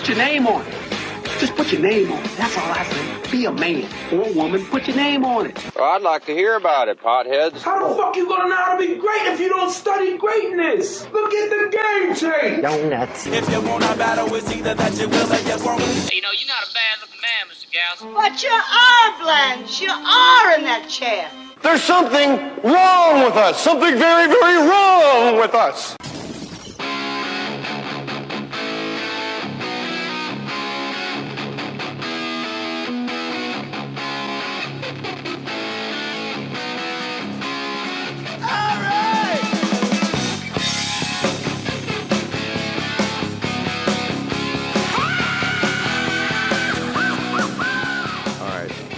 Put your name on it. Just put your name on it. That's all I say. Be a man or a woman. Put your name on it. Well, I'd like to hear about it, potheads. How the fuck you gonna know how to be great if you don't study greatness? Look at the game change. Donuts. If you want a battle, it's either that you will or you won't. You know, you're not a bad-looking man, Mr. Gals. But you are, Blanche. You are in that chair. There's something wrong with us. Something very, very wrong with us.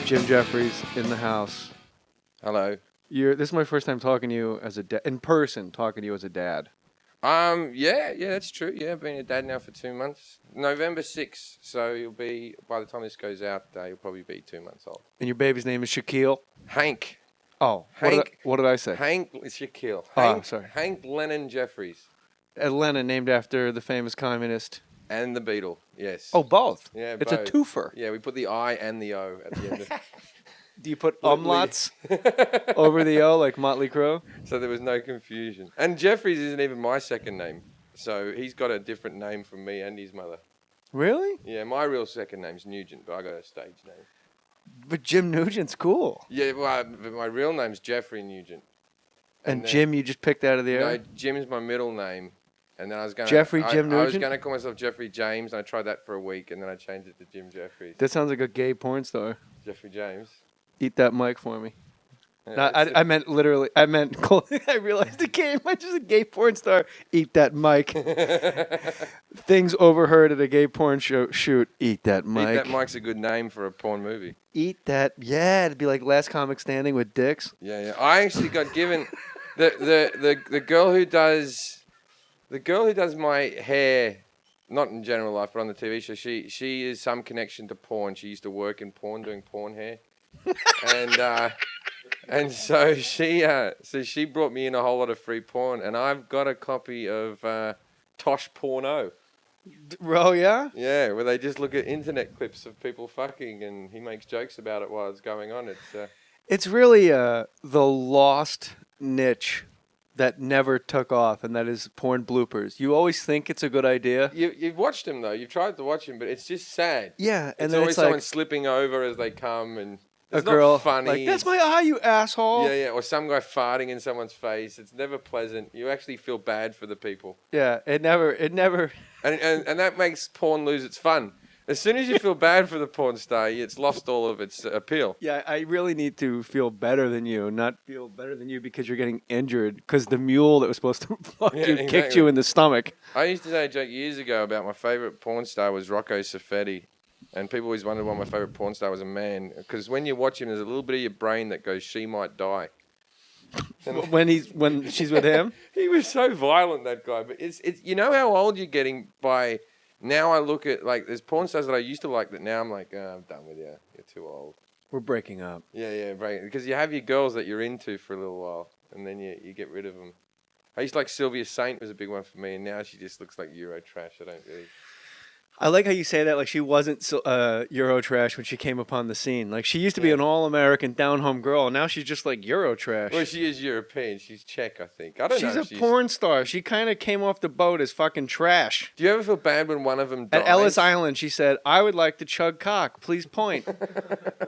Jim Jeffries in the house. Hello. This is my first time talking to you as a in person. Talking to you as a dad. Yeah, that's true. Yeah, I've been a dad now for 2 months. November 6th, so you'll be, by the time this goes out, you'll probably be 2 months old. And your baby's name is Shaquille? Hank. Oh, Hank. What did I say? Hank Shaquille. Oh, sorry. Hank Lennon Jeffries. Lennon, named after the famous communist. And the Beatle, yes. Oh, both? Yeah, it's both. A twofer. Yeah, we put the I and the O at the end of it. Do you put umlauts over the O like Motley Crue? So there was no confusion. And Jeffries isn't even my second name. So he's got a different name from me and his mother. Really? Yeah, my real second name's Nugent, but I got a stage name. But Jim Nugent's cool. Yeah, well, my real name's Jeffrey Nugent. And Jim you just picked out of the air? No, Jim's my middle name. And then I was going Jeffrey Jim Nugent? I was going to call myself Jeffrey James, and I tried that for a week, and then I changed it to Jim Jeffries. That sounds like a gay porn star. Jeffrey James. Eat that mic for me. Yeah, No, I meant literally. I meant. I realized it came. I'm just a gay porn star. Eat that mic. Things overheard at a gay porn shoot. Eat that mic. Eat that mic's a good name for a porn movie. Eat that. Yeah, it'd be like Last Comic Standing with dicks. Yeah. I actually got given the girl who does my hair. Not in general life, but on the TV show. She is some connection to porn. She used to work in porn, doing porn hair. And so she brought me in a whole lot of free porn, and I've got a copy of Tosh Porno. Oh yeah? Yeah, where they just look at internet clips of people fucking, and he makes jokes about it while it's going on. It's really the lost niche that never took off, and that is porn bloopers. You always think it's a good idea. You've watched them though. You've tried to watch them, but it's just sad. Yeah, and it's then always it's like someone slipping over as they come, and it's a girl not funny. Like, that's my eye, you asshole. Yeah, or some guy farting in someone's face. It's never pleasant. You actually feel bad for the people. Yeah, it never. And that makes porn lose its fun. As soon as you feel bad for the porn star, it's lost all of its appeal. Yeah, I really need to feel better than you, not feel better than you because you're getting injured because the mule that was supposed to fuck you kicked you in the stomach. I used to say a joke years ago about my favorite porn star was Rocco Siffredi, and people always wondered why my favorite porn star was a man, because when you watch him, there's a little bit of your brain that goes, she might die. when she's with him? He was so violent, that guy. But it's you know how old you're getting by... Now I look at, like, there's porn stars that I used to like that now I'm like, I'm done with you. You're too old. We're breaking up. Yeah, right. Because you have your girls that you're into for a little while, and then you get rid of them. I used to like Sylvia Saint was a big one for me, and now she just looks like Euro trash. I don't really... I like how you say that, like she wasn't Eurotrash when she came upon the scene. Like she used to be an all-American down-home girl, and now she's just like Eurotrash. Well, she is European. She's Czech, I think. I don't know. She's a porn star. She kind of came off the boat as fucking trash. Do you ever feel bad when one of them dies? At Ellis Island, she said, "I would like to chug cock. Please point."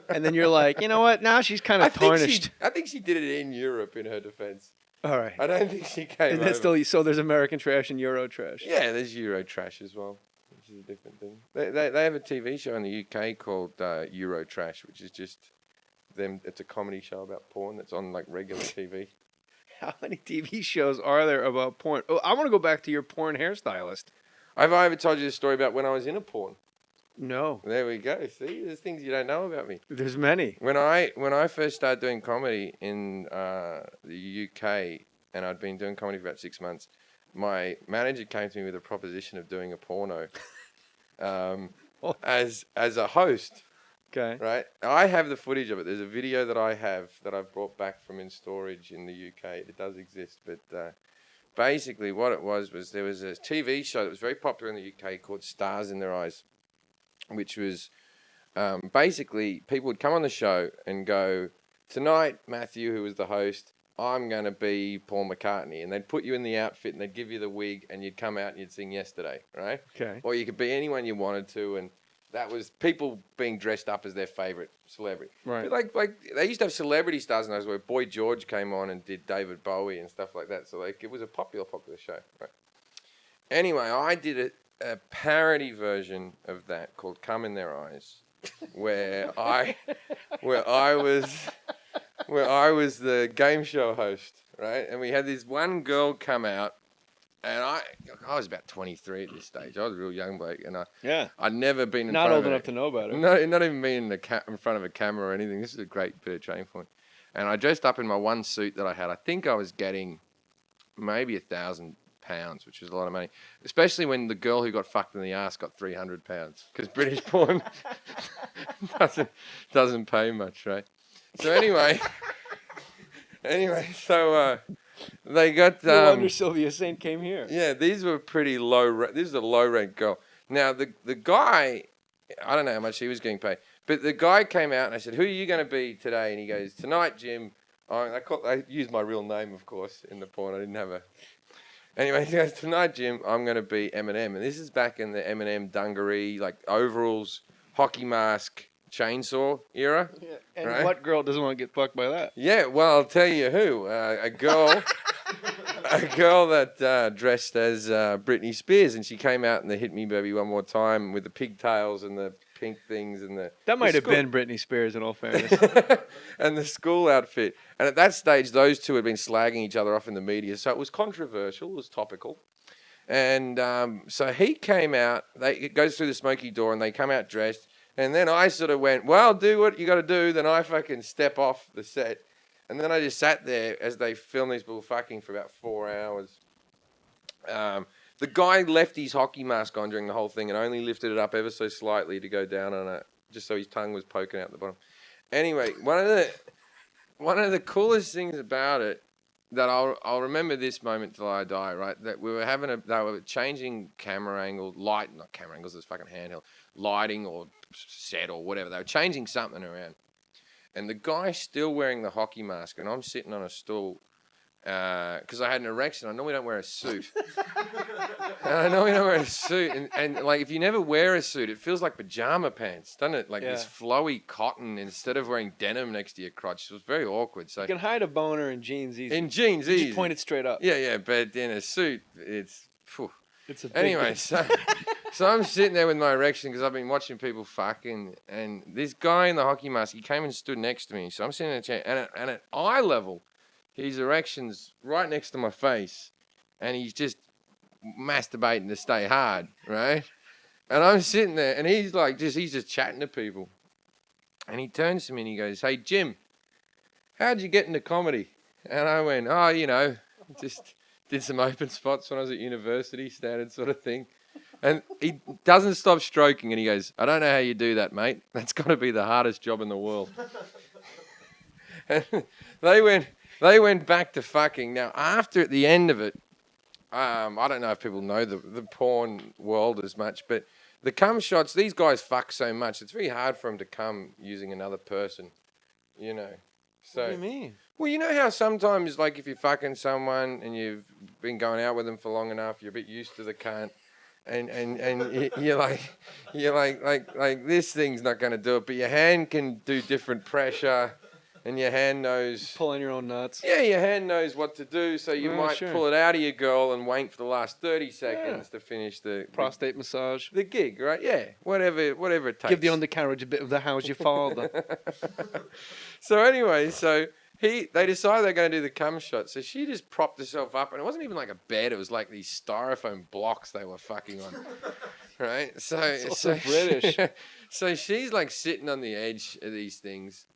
And then you're like, you know what? Now she's kind of tarnished. I think she did it in Europe, in her defense. All right. I don't think she came over. Still, so there's American trash and Eurotrash. Yeah, there's Eurotrash as well. Which is a different thing. They have a TV show in the UK called Eurotrash, which is just them. It's a comedy show about porn that's on like regular TV. How many TV shows are there about porn? Oh, I want to go back to your porn hairstylist. Have I ever told you the story about when I was in a porn? No. There we go. See, there's things you don't know about me. There's many. When I first started doing comedy in the UK, and I'd been doing comedy for about 6 months, my manager came to me with a proposition of doing a porno as a host. Okay. Right? I have the footage of it. There's a video that I have that I've brought back from in storage in the UK. It does exist, but basically what it was there was a TV show that was very popular in the UK called Stars in Their Eyes, which was basically people would come on the show and go, tonight, Matthew, who was the host, I'm going to be Paul McCartney. And they'd put you in the outfit and they'd give you the wig and you'd come out and you'd sing Yesterday, right? Okay. Or you could be anyone you wanted to. And that was people being dressed up as their favorite celebrity. Right. But like they used to have celebrity stars in those where Boy George came on and did David Bowie and stuff like that. So like it was a popular show, right? Anyway, I did a parody version of that called Come in Their Eyes, where I was the game show host, right? And we had this one girl come out, and I was about 23 at this stage. I was a real young bloke, and I'd never been in not front old of enough to know about it. No, not even being in front of a camera or anything. This is a great bit of training for me. And I dressed up in my one suit that I had. I think I was getting maybe £1,000, which was a lot of money, especially when the girl who got fucked in the ass got £300, because British porn doesn't pay much, right? So anyway, so they got. No wonder Sylvia Saint came here. Yeah, these were pretty low. This is a low rent girl. Now the guy, I don't know how much he was getting paid, but the guy came out and I said, "Who are you going to be today?" And he goes, "Tonight, Jim." I used my real name, of course, in the porn. I didn't have a. Anyway, he goes, "Tonight, Jim, I'm going to be Eminem," and this is back in the Eminem dungaree, like overalls, hockey mask, chainsaw era. Yeah. And right? what girl doesn't want to get fucked by that? Yeah, well, I'll tell you who. A girl that dressed as Britney Spears, and she came out in the "Hit Me Baby One More Time" with the pigtails and the pink things and that might have been Britney Spears, in all fairness. and the school outfit. And at that stage, those two had been slagging each other off in the media, so it was controversial, it was topical. And so he came out. It goes through the smoky door, and they come out dressed. And then I sort of went, well, do what you got to do. Then I fucking step off the set. And then I just sat there as they filmed these people fucking for about 4 hours. The guy left his hockey mask on during the whole thing and only lifted it up ever so slightly to go down on it, just so his tongue was poking out the bottom. Anyway, one of the coolest things about it, that I'll remember this moment till I die, right? That they were changing camera angle, not camera angles, it's fucking handheld, lighting or set or whatever. They were changing something around. And the guy's still wearing the hockey mask, and I'm sitting on a stool because I had an erection. I normally don't wear a suit. And like, if you never wear a suit, it feels like pajama pants, doesn't it? Like this flowy cotton instead of wearing denim next to your crotch. It was very awkward. So you can hide a boner in jeans easy. Just point it straight up. Yeah, but in a suit, it's... It's a big anyway, so I'm sitting there with my erection because I've been watching people fucking, and this guy in the hockey mask, he came and stood next to me. So I'm sitting in a chair, and at eye level, his erection's right next to my face, and he's just masturbating to stay hard, right? And I'm sitting there, and he's just chatting to people, and he turns to me and he goes, "Hey Jim, how'd you get into comedy?" And I went, "Oh, just did some open spots when I was at university, standard sort of thing." And he doesn't stop stroking, and he goes, "I don't know how you do that, mate. That's got to be the hardest job in the world." And they went back to fucking. Now, at the end of it, I don't know if people know the porn world as much, but the cum shots, these guys fuck so much, it's very hard for them to come using another person, So, what do you mean? Well, you know how sometimes, like, if you're fucking someone and you've been going out with them for long enough, you're a bit used to the cunt, and you're like this thing's not going to do it, but your hand can do different pressure, and your hand knows... Pulling your own nuts. Yeah, your hand knows what to do, so you might pull it out of your girl and wank for the last 30 seconds to finish the... Prostate massage. The gig, right? Yeah, whatever it takes. Give the undercarriage a bit of the how's your father. So anyway, they decided they're going to do the cum shot. So she just propped herself up, and it wasn't even like a bed. It was like these styrofoam blocks they were fucking on, right? So British. So she's like sitting on the edge of these things,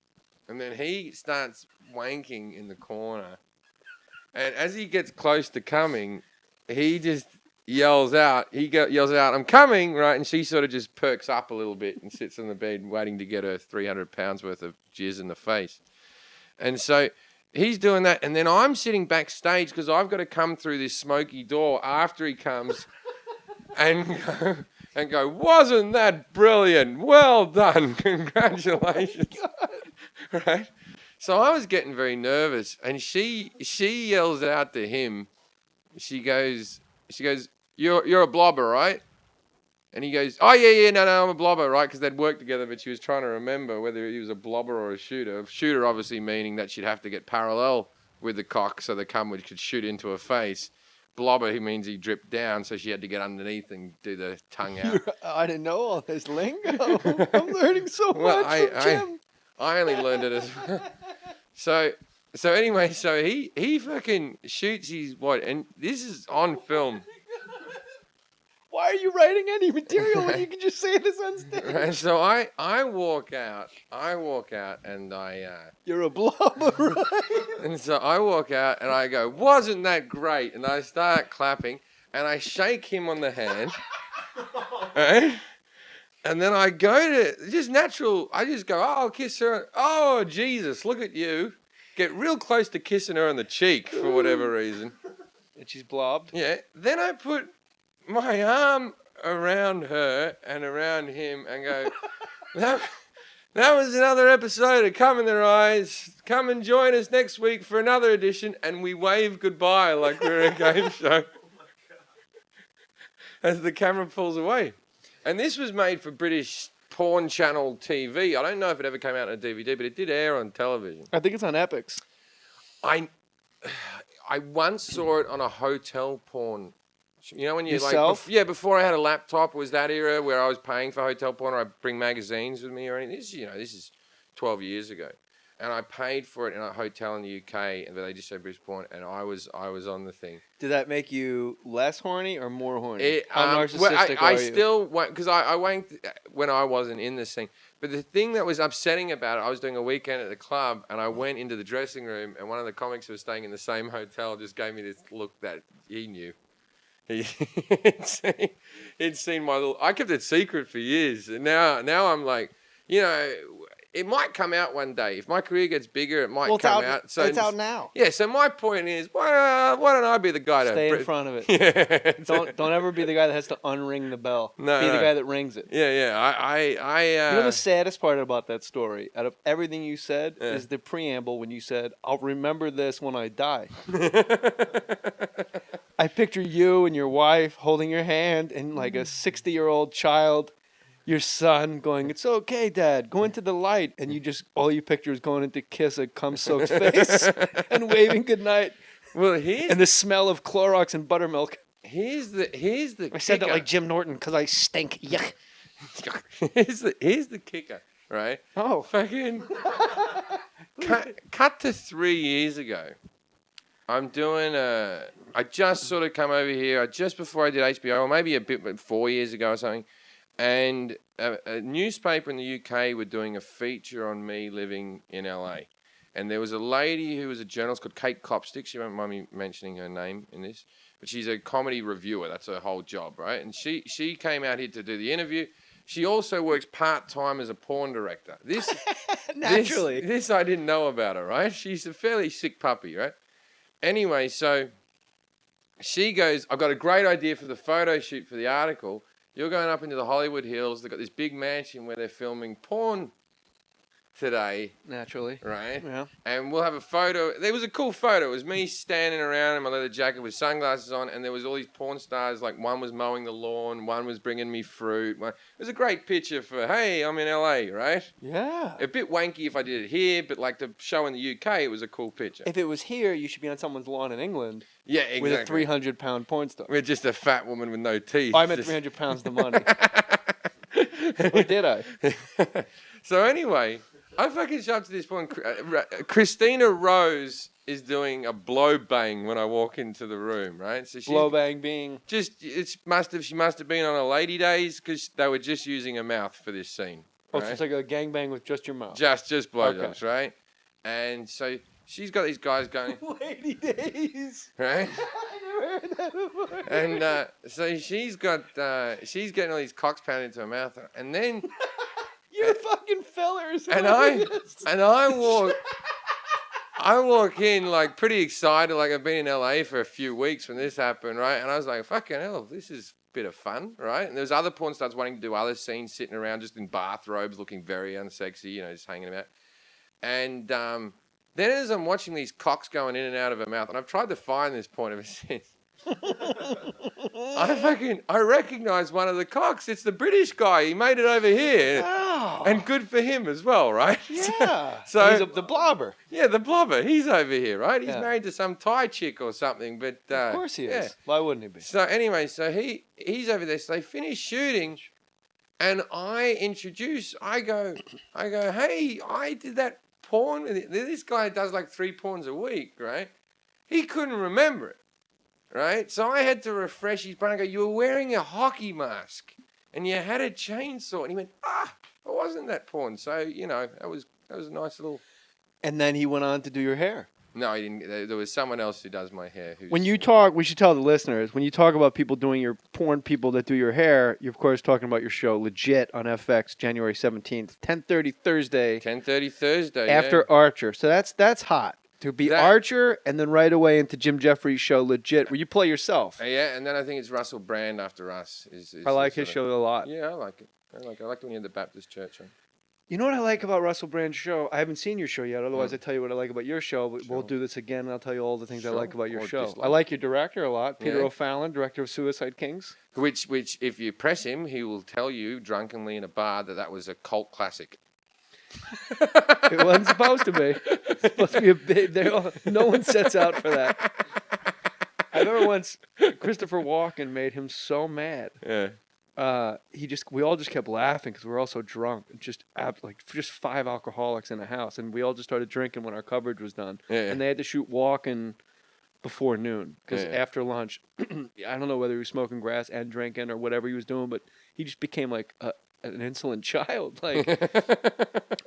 and then he starts wanking in the corner. And as he gets close to coming, he just yells out, "I'm coming," right? And she sort of just perks up a little bit and sits on the bed waiting to get her 300 pounds worth of jizz in the face. And so he's doing that, and then I'm sitting backstage because I've got to come through this smoky door after he comes, and go, wasn't that brilliant? Well done, congratulations, right? So I was getting very nervous, and she yells out to him. She goes, you're a blobber, right? And he goes, oh, yeah, no, I'm a blobber, right? Because they'd worked together, but she was trying to remember whether he was a blobber or a shooter. Shooter obviously meaning that she'd have to get parallel with the cock so the cum could shoot into her face. Blobber, he means he dripped down, so she had to get underneath and do the tongue out. I didn't know all this lingo. I'm learning so much from Jim. I only learned it as So anyway, so he fucking shoots his what, and this is on film. Why are you writing any material when you can just say this on stage? Right, so I walk out and You're a blobber, right? and so I walk out and I go, wasn't that great? And I start clapping and I shake him on the hand. Right? And then I go to just natural. I just go, oh, I'll kiss her. Oh, Jesus, look at you. Get real close to kissing her on the cheek for whatever reason. And she's blobbed. Yeah. Then I put my arm around her and around him and go, that was another episode of Come in Their Eyes. Come and join us next week for another edition. And we wave goodbye like we're a game show. As the camera pulls away. And this was made for British porn channel TV. I don't know if it ever came out on a DVD, but it did air on television. I think it's on Epics. I once saw it on a hotel porn. You know when you Yourself? like, before I had a laptop, was that era where I was paying for hotel porn, or I'd bring magazines with me or anything. This is 12 years ago, and I paid for it in a hotel in the UK, and they just showed British porn, and I was on the thing. Did that make you less horny or more horny? How narcissistic I are you? still because I wanked when I wasn't in this thing. But the thing that was upsetting about it, I was doing a weekend at the club, and I went into the dressing room, and one of the comics who was staying in the same hotel just gave me this look that he knew. He'd seen my little. I kept it secret for years, and now I'm like, it might come out one day. If my career gets bigger, it might come out. So it's out now. Yeah. So my point is, why don't I be the guy to stay in front of it? Yeah. Don't ever be the guy that has to unring the bell. No, be the guy that rings it. Yeah. You know the saddest part about that story, out of everything you said, is the preamble when you said, "I'll remember this when I die." I picture you and your wife holding your hand and like a 60-year-old child, your son going, "It's okay, Dad, go into the light." And all you picture is going in to kiss a cum-soaked face and waving goodnight. Well, and the smell of Clorox and buttermilk. Here's the I said that like Jim Norton because I stink. Yuck. Here's the kicker, right? Oh. Fucking cut to 3 years ago. I'm doing I just sort of come over here just before I did HBO, or maybe a bit 4 years ago or something, and a newspaper in the UK were doing a feature on me living in LA, and there was a lady who was a journalist called Kate Copstick. She won't mind me mentioning her name in this, but she's a comedy reviewer. That's her whole job, right? And she came out here to do the interview. She also works part-time as a porn director. This Naturally. This I didn't know about her, right? She's a fairly sick puppy, right? Anyway, so she goes, I've got a great idea for the photo shoot for the article. You're going up into the Hollywood Hills. They've got this big mansion where they're filming porn today. Naturally. Right? Yeah. And we'll have a photo. There was a cool photo. It was me standing around in my leather jacket with sunglasses on, and there was all these porn stars. Like, one was mowing the lawn, one was bringing me fruit. It was a great picture for, hey, I'm in LA, right? Yeah. A bit wanky if I did it here, but like the show in the UK, it was a cool picture. If it was here, you should be on someone's lawn in England. Yeah, exactly. With a 300-pound porn star. We're just a fat woman with no teeth. I meant 300 pounds the money. Or did I? So anyway, I fucking show up to this point. Christina Rose is doing a blow bang when I walk into the room, right? So blow bang being she must have been on a lady days because they were just using her mouth for this scene. Oh, right? so it's like a gangbang with just your mouth. Just blowjobs, right? And so she's got these guys going. Lady days, right? I never heard that before. And so she's getting all these cocks pounded into her mouth, and then. You're fucking fellers. And I walk. I walk in like pretty excited, like I've been in LA for a few weeks when this happened, right? And I was like, fucking hell, this is a bit of fun, right? And there's other porn stars wanting to do other scenes, sitting around just in bathrobes, looking very unsexy, you know, just hanging about. And then as I'm watching these cocks going in and out of her mouth, and I've tried to find this point ever since. I recognize one of the cocks. It's the British guy. He made it over here. Oh. And good for him as well, right? Yeah. So he's the blobber. Yeah, the blobber. He's over here, right? He's Yeah. married to some Thai chick or something. But Of course he is. Yeah. Why wouldn't he be? So anyway, so he's over there. So they finish shooting, and I go, hey, I did that porn. This guy does like 3 porns a week, right? He couldn't remember it. Right? So I had to refresh his brain. I go, you were wearing a hockey mask and you had a chainsaw. And he went, it wasn't that porn. So, you know, that was a nice little... And then he went on to do your hair. No, he didn't. There was someone else who does my hair. When you talk, we should tell the listeners, when you talk about people doing your porn people that do your hair, you're of course talking about your show Legit on FX January 17th, 10:30 Thursday. 10:30 Thursday. After Archer. So that's hot. To be Archer and then right away into Jim Jeffries' show Legit, where you play yourself. Yeah, and then I think it's Russell Brand after us. I like his show a lot. Yeah, I like it. I liked when you had the Baptist church on. You know what I like about Russell Brand's show? I haven't seen your show yet. Otherwise, I'd tell you what I like about your show. But we'll do this again, and I'll tell you all the things I like about your show. I like your director a lot, Peter O'Fallon, director of Suicide Kings. Which, if you press him, he will tell you drunkenly in a bar that was a cult classic. It wasn't supposed to be. It's supposed to be a big... No one sets out for that. I remember once Christopher Walken made him so mad. Yeah. We all just kept laughing because we were all so drunk. Just 5 alcoholics in a house, and we all just started drinking when our coverage was done. Yeah. And they had to shoot Walken before noon because after lunch, I don't know whether he was smoking grass and drinking or whatever he was doing, but he just became like an insolent child. Like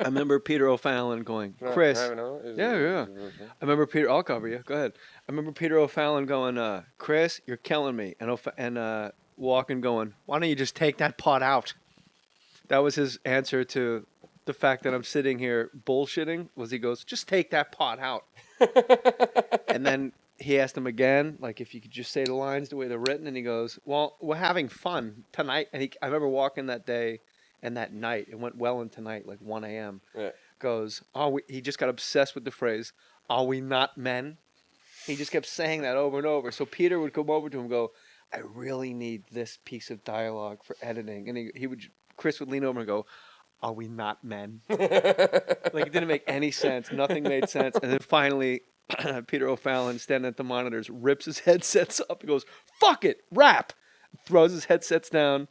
I remember Peter O'Fallon going, Chris. Yeah. I remember Peter. I'll cover you. Go ahead. I remember Peter O'Fallon going, Chris, you're killing me, and Walken going, why don't you just take that pot out? That was his answer to the fact that I'm sitting here bullshitting. Was he goes, just take that pot out. And then he asked him again, like if you could just say the lines the way they're written, and he goes, well, we're having fun tonight. And I remember walking that day and that night. It went well into night, like 1 a.m. Yeah. Goes, he just got obsessed with the phrase, are we not men? He just kept saying that over and over. So Peter would come over to him and go, I really need this piece of dialogue for editing. And Chris would lean over and go, are we not men? Like it didn't make any sense. Nothing made sense. And then finally, Peter O'Fallon, standing at the monitors, rips his headsets up. He goes, fuck it, rap. Throws his headsets down,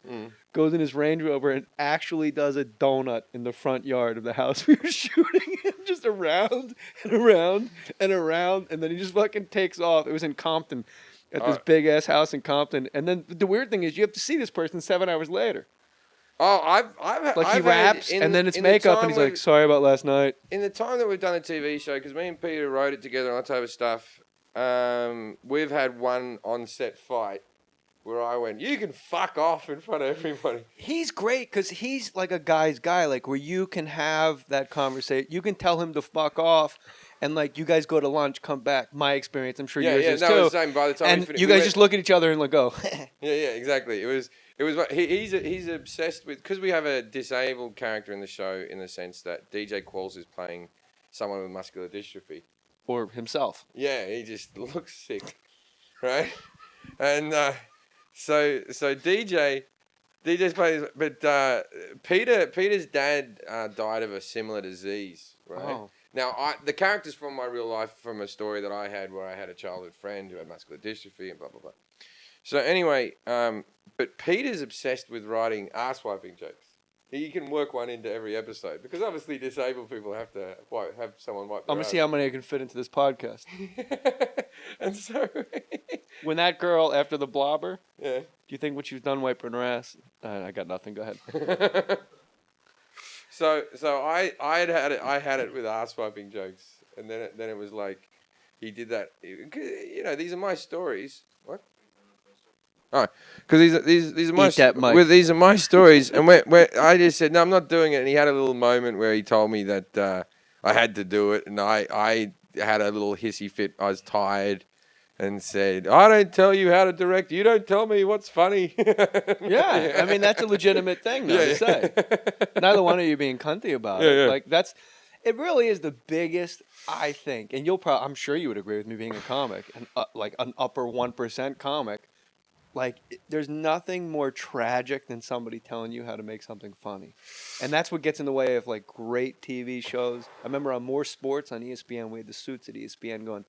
goes in his Range Rover, and actually does a donut in the front yard of the house we were shooting in, just around and around and around. And then he just fucking takes off. It was in Compton, at this big-ass house in Compton. And then the weird thing is you have to see this person 7 hours later. Oh, I've he raps, and then it's makeup, and he's like, sorry about last night. In the time that we've done a TV show, because me and Peter wrote it together on that type of stuff, we've had one on-set fight where I went, you can fuck off in front of everybody. He's great because he's like a guy's guy, like where you can have that conversation. You can tell him to fuck off, and like you guys go to lunch, come back. My experience, I'm sure yours is too. It was the same. By the time and you guys just look at each other and like go. Yeah, exactly. It was. He's obsessed with, because we have a disabled character in the show in the sense that DJ Qualls is playing someone with muscular dystrophy. Or himself. Yeah, he just looks sick, right? And so DJ's playing, but Peter's dad died of a similar disease, right? Oh. Now the character's from my real life, from a story that I had where I had a childhood friend who had muscular dystrophy and blah blah blah. So anyway, but Peter's obsessed with writing ass-wiping jokes. He can work one into every episode because obviously disabled people have to have someone wipe their I'm going to see how many I can fit into this podcast. And so... when that girl, after the blobber, yeah. Do you think when she was done wiping her ass? I got nothing. Go ahead. So I had it with ass-wiping jokes. And then it was like, he did that. You know, these are my stories. What? All right, because these are my stories, and where I just said no, I'm not doing it, and he had a little moment where he told me that I had to do it, and had a little hissy fit. I was tired. And said, I don't tell you how to direct. You don't tell me what's funny. Yeah, I mean, that's a legitimate thing, though, to say. Neither one of you being cunty about it. Yeah. Like, it really is the biggest, I think, and I'm sure you would agree with me being a comic, and like an upper 1% comic. Like, there's nothing more tragic than somebody telling you how to make something funny. And that's what gets in the way of, like, great TV shows. I remember on Mohr Sports on ESPN, we had the suits at ESPN going,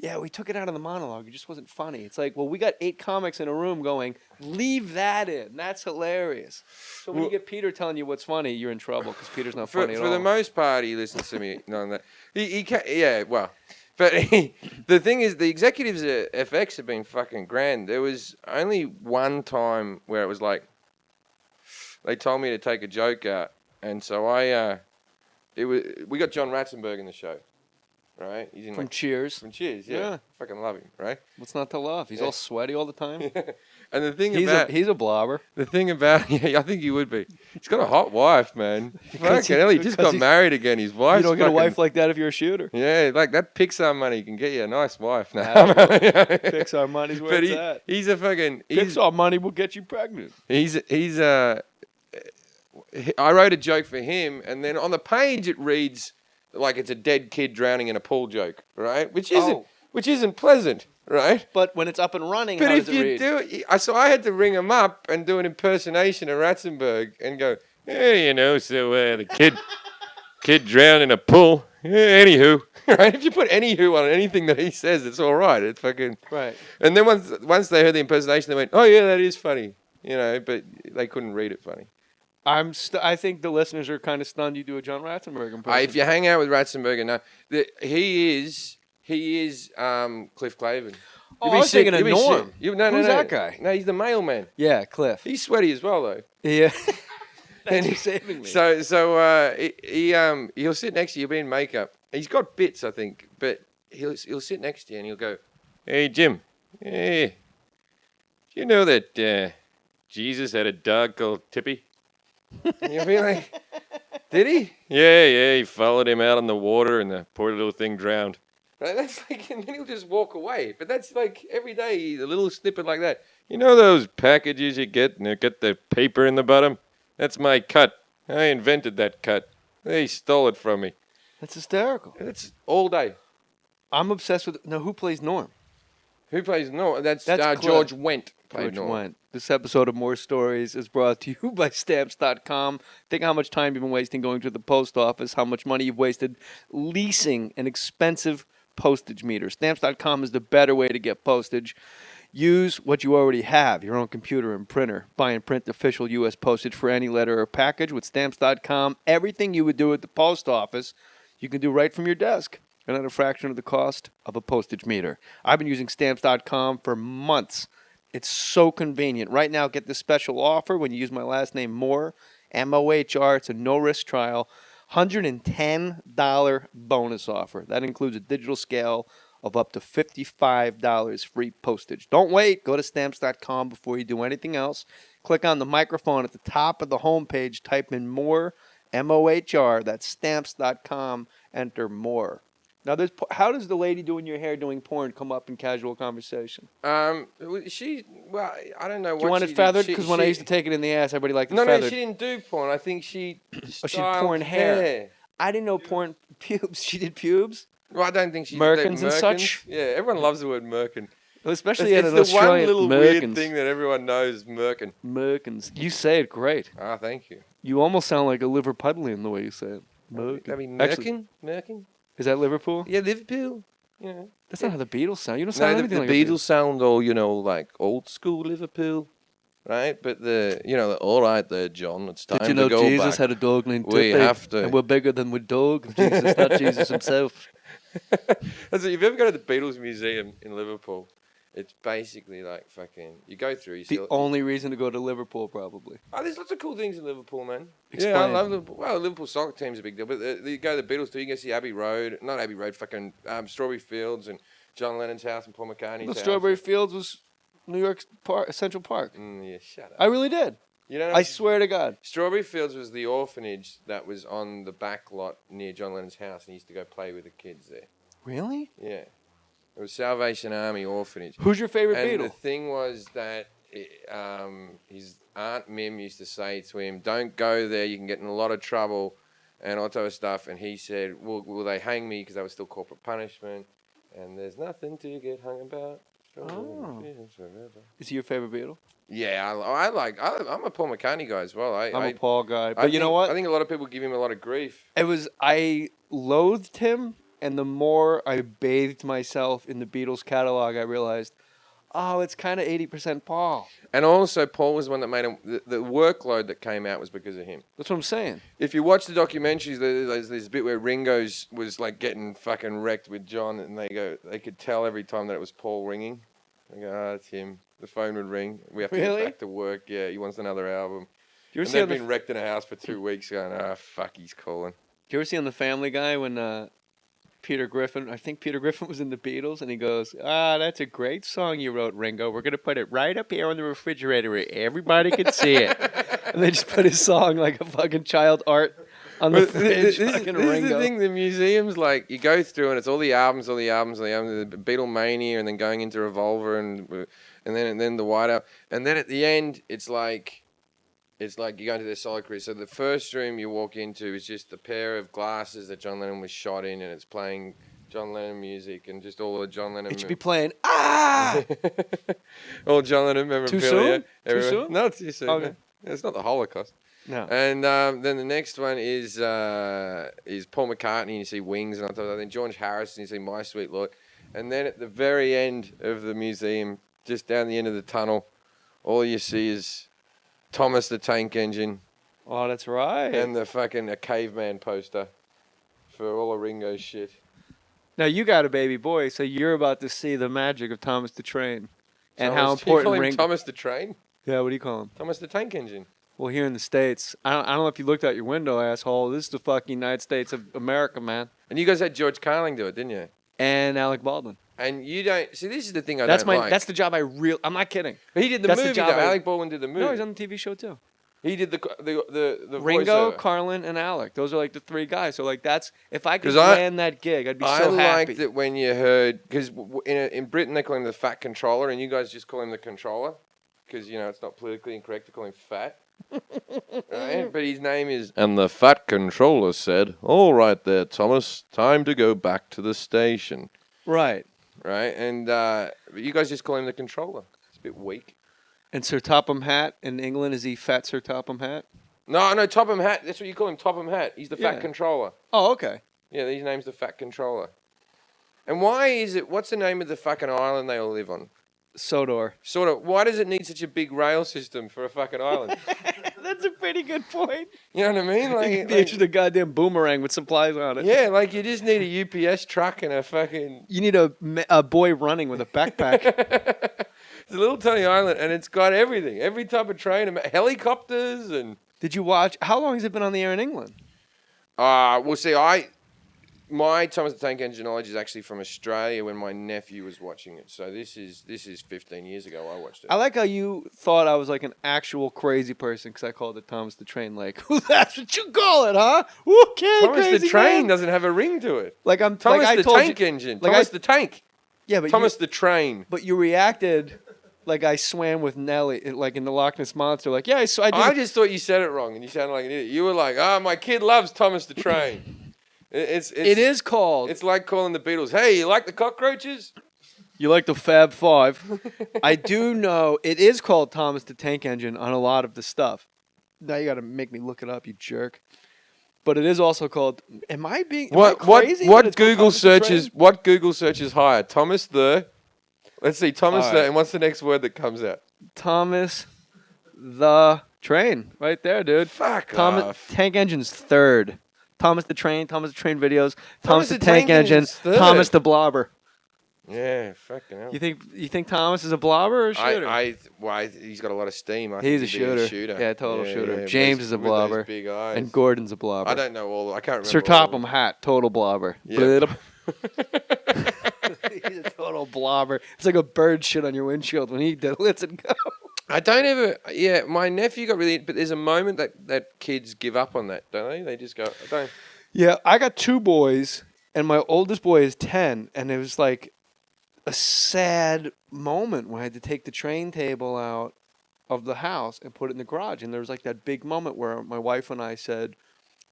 yeah, we took it out of the monologue. It just wasn't funny. It's like, well, we got 8 comics in a room going, leave that in. That's hilarious. So when you get Peter telling you what's funny, you're in trouble because Peter's not funny at all. For the most part, he listens to me. No, he can't. Yeah, well, but the thing is, the executives at FX have been fucking grand. There was only one time where it was like they told me to take a joke out, and so we got John Ratzenberg in the show. Right? He's in From Cheers. From Cheers, yeah. Fucking love him, right? What's not to love? He's all sweaty all the time. And the thing he's a blobber. The thing about I think he would be. He's got a hot wife, man. Fucking hell, he just got married again. His wife. You don't get a wife like that if you're a shooter. Yeah, like that Pixar money can get you a nice wife now. Pixar money's where it's at. He's a fucking. Pixar money will get you pregnant. I wrote a joke for him, and then on the page it reads like it's a dead kid drowning in a pool joke, right? Which isn't pleasant, right? But when it's up and running, but how if does it read? do it, so I had to ring him up and do an impersonation of Ratzenberg and go, hey, the kid drowned in a pool. Yeah, anywho, right? If you put anywho on anything that he says, it's all right. It's fucking right. And then once they heard the impersonation, they went, oh yeah, that is funny, but they couldn't read it funny. I think the listeners are kind of stunned you do a John Ratzenberg impression. If you hang out with Ratzenberg, he is Cliff Clavin. Oh, I was thinking of Norm. Who's that guy? No, he's the mailman. Yeah, Cliff. He's sweaty as well, though. Yeah. Thanks for saving me. So he'll sit next to you, be in makeup. He's got bits, I think, but he'll sit next to you and he'll go, hey, Jim, hey, do you know that Jesus had a dog called Tippy? And you'll be like, did he? Yeah, he followed him out on the water and the poor little thing drowned. Right? That's like, and then he'll just walk away. But that's like every day, a little snippet like that. You know those packages you get and they get the paper in the bottom? That's my cut. I invented that cut. They stole it from me. That's hysterical. It's all day. I'm obsessed with. No, who plays Norm? Who plays Norm? That's George George Wendt. Wendt. This episode of More Stories is brought to you by Stamps.com. Think how much time you've been wasting going to the post office, how much money you've wasted leasing an expensive postage meter. Stamps.com is the better way to get postage. Use what you already have, your own computer and printer. Buy and print official U.S. postage for any letter or package with Stamps.com. Everything you would do at the post office, you can do right from your desk and at a fraction of the cost of a postage meter. I've been using Stamps.com for months. It's so convenient. Right now, get this special offer when you use my last name, Mohr, M-O-H-R. It's a no-risk trial. $110 bonus offer. That includes a digital scale of up to $55 free postage. Don't wait. Go to Stamps.com before you do anything else. Click on the microphone at the top of the homepage. Type in Mohr, M-O-H-R. That's Stamps.com. Enter Mohr. Now, how does the lady doing your hair doing porn come up in casual conversation? I don't know. Do you want it feathered? Because when I used to take it in the ass, everybody liked it feathered. No, she didn't do porn. I think she she did porn hair. I didn't know porn pubes. She did pubes? Well, I don't think she did Merkins and such? Yeah, everyone loves the word merkin. Well, especially in an Australian. It's the one little Merkins. weird thing that everyone knows, merkin. Merkins. You say it great. Ah, thank you. You almost sound like a Liverpudlian the way you say it. Merkin. That'd be merkin? Merkin? Is that Liverpool? Yeah, Liverpool. Yeah. That's not how the Beatles sound. You don't sound anything like the Beatles sound all, like old school Liverpool, right? But all right there, John, it's time to go back. Did you know Jesus had a dog named Tippy? We have to. And we're bigger than we're dog. Jesus, not Jesus himself. If you ever go to the Beatles Museum in Liverpool, it's basically like fucking, you go through. The only reason to go to Liverpool, probably. Oh, there's lots of cool things in Liverpool, man. Explain. Yeah, I love Liverpool. Well, the Liverpool soccer team's a big deal, but you go to the Beatles too, you can see Abbey Road, not Abbey Road, fucking Strawberry Fields and John Lennon's house and Paul McCartney's house. Strawberry Fields was New York's Central Park. Yeah, shut up. I really did. I swear to God. Strawberry Fields was the orphanage that was on the back lot near John Lennon's house, and he used to go play with the kids there. Really? Yeah. It was Salvation Army orphanage. Who's your favorite And Beatle? the thing was that his Aunt Mim used to say to him, don't go there, you can get in a lot of trouble and all that type of stuff. And he said, will they hang me? Because that was still corporal punishment. And there's nothing to get hung about. Oh. Is he your favorite Beatle? Yeah, I'm a Paul McCartney guy as well. I'm a Paul guy. But you know what? I think a lot of people give him a lot of grief. I loathed him, and the more I bathed myself in the Beatles catalog, I realized, oh, it's kind of 80% Paul. And also, Paul was the one that made him. The workload that came out was because of him. That's what I'm saying. If you watch the documentaries, there's this bit where Ringo's was like getting fucking wrecked with John, and they could tell every time that it was Paul ringing. They go, oh, it's him. The phone would ring. We have to get back to work. Yeah, he wants another album. And they've been wrecked in a house for 2 weeks going, fuck, he's calling. Do you ever see on The Family Guy when Peter Griffin was in the Beatles, and he goes, that's a great song you wrote, Ringo. We're going to put it right up here on the refrigerator where everybody can see it. And they just put his song like a fucking child art on the fridge. This is the thing, the museums, like, you go through and it's all the albums, the Beatlemania, and then going into Revolver, and then the White Album. And then at the end, it's like you go into their solo career. So the first room you walk into is just a pair of glasses that John Lennon was shot in, and it's playing John Lennon music and just all the John Lennon. It should be playing all John Lennon memorabilia. Too soon? No, too soon. Okay. It's not the Holocaust. No. And then the next one is Paul McCartney, and you see Wings, and on top of that, then George Harrison, you see My Sweet Lord. And then at the very end of the museum, just down the end of the tunnel, all you see is Thomas the Tank Engine. Oh, that's right. And a caveman poster for all of Ringo's shit. Now, you got a baby boy, so you're about to see the magic of Thomas the Train. And how important Ringo... Thomas the Train? Yeah, what do you call him? Thomas the Tank Engine. Well, here in the States, I don't know if you looked out your window, asshole. This is the fucking United States of America, man. And you guys had George Carling do it, didn't you? And Alec Baldwin. And you don't... See, this is the thing I don't like. That's the job I'm not kidding. He did the movie, though. Alec Baldwin did the movie. No, he's on the TV show, too. He did the Ringo, voiceover. Carlin, and Alec. Those are like the three guys. So like that's if I could land that gig, I'd be so happy. I liked it when you heard because in Britain they call him the fat controller, and you guys just call him the controller because it's not politically incorrect to call him fat. Right? But his name is. And the fat controller said, "All right, there, Thomas. Time to go back to the station." Right. Right, and but you guys just call him the controller. It's a bit weak. And Sir Topham Hatt in England, is he Fat Sir Topham Hatt? No, Topham Hatt. That's what you call him, Topham Hatt. He's the fat controller. Oh, okay. Yeah, his name's the fat controller. And why is it? What's the name of the fucking island they all live on? Sodor. Sort of. Why does it need such a big rail system for a fucking island? That's a pretty good point. You know what I mean? Like just a goddamn boomerang with supplies on it. Yeah, like you just need a UPS truck and a fucking. You need a boy running with a backpack. It's a little tiny island, and it's got everything. Every type of train, helicopters, and... Did you watch... How long has it been on the air in England? Well, see, my Thomas the Tank Engine knowledge is actually from Australia when my nephew was watching it. So this is 15 years ago I watched it. I like how you thought I was like an actual crazy person because I called it Thomas the Train. Like, that's what you call it, huh? Okay, Thomas crazy the Train man. doesn't have a ring to it. Like I'm Thomas like the Tank Engine. Like Thomas the Tank. Yeah, but Thomas the Train. But you reacted like I swam with Nelly, like in the Loch Ness Monster. Like, yeah, I did. I just thought you said it wrong, and you sounded like an idiot. You were like, my kid loves Thomas the Train. It is called. It's like calling the Beatles, hey, you like the cockroaches? You like the Fab Five? I do know it is called Thomas the Tank Engine on a lot of the stuff. Now you got to make me look it up, you jerk. But it is also called. Am I crazy? What Google searches? What Google searches higher? Thomas the. Let's see, Thomas the, and what's the next word that comes out? Thomas the Train, right there, dude. Fuck off. Tank Engine's third. Thomas the Train Videos. Thomas the Tank Engine. Thomas the Blobber. Yeah, fucking hell. You think Thomas is a blobber or a shooter? He's got a lot of steam. He's a shooter. Yeah, total shooter. James is a blobber. Big eyes. And Gordon's a blobber. I don't know all. I can't remember. Sir Topham Hatt, total blobber. Yep. He's a total blobber. It's like a bird shit on your windshield when he lets it go. I don't ever. Yeah, my nephew got really. But there's a moment that kids give up on that, don't they? They just go. I don't. Yeah, I got two boys, And my oldest boy is 10, and it was like a sad moment when I had to take the train table out of the house and put it in the garage. And there was like that big moment where my wife and I said,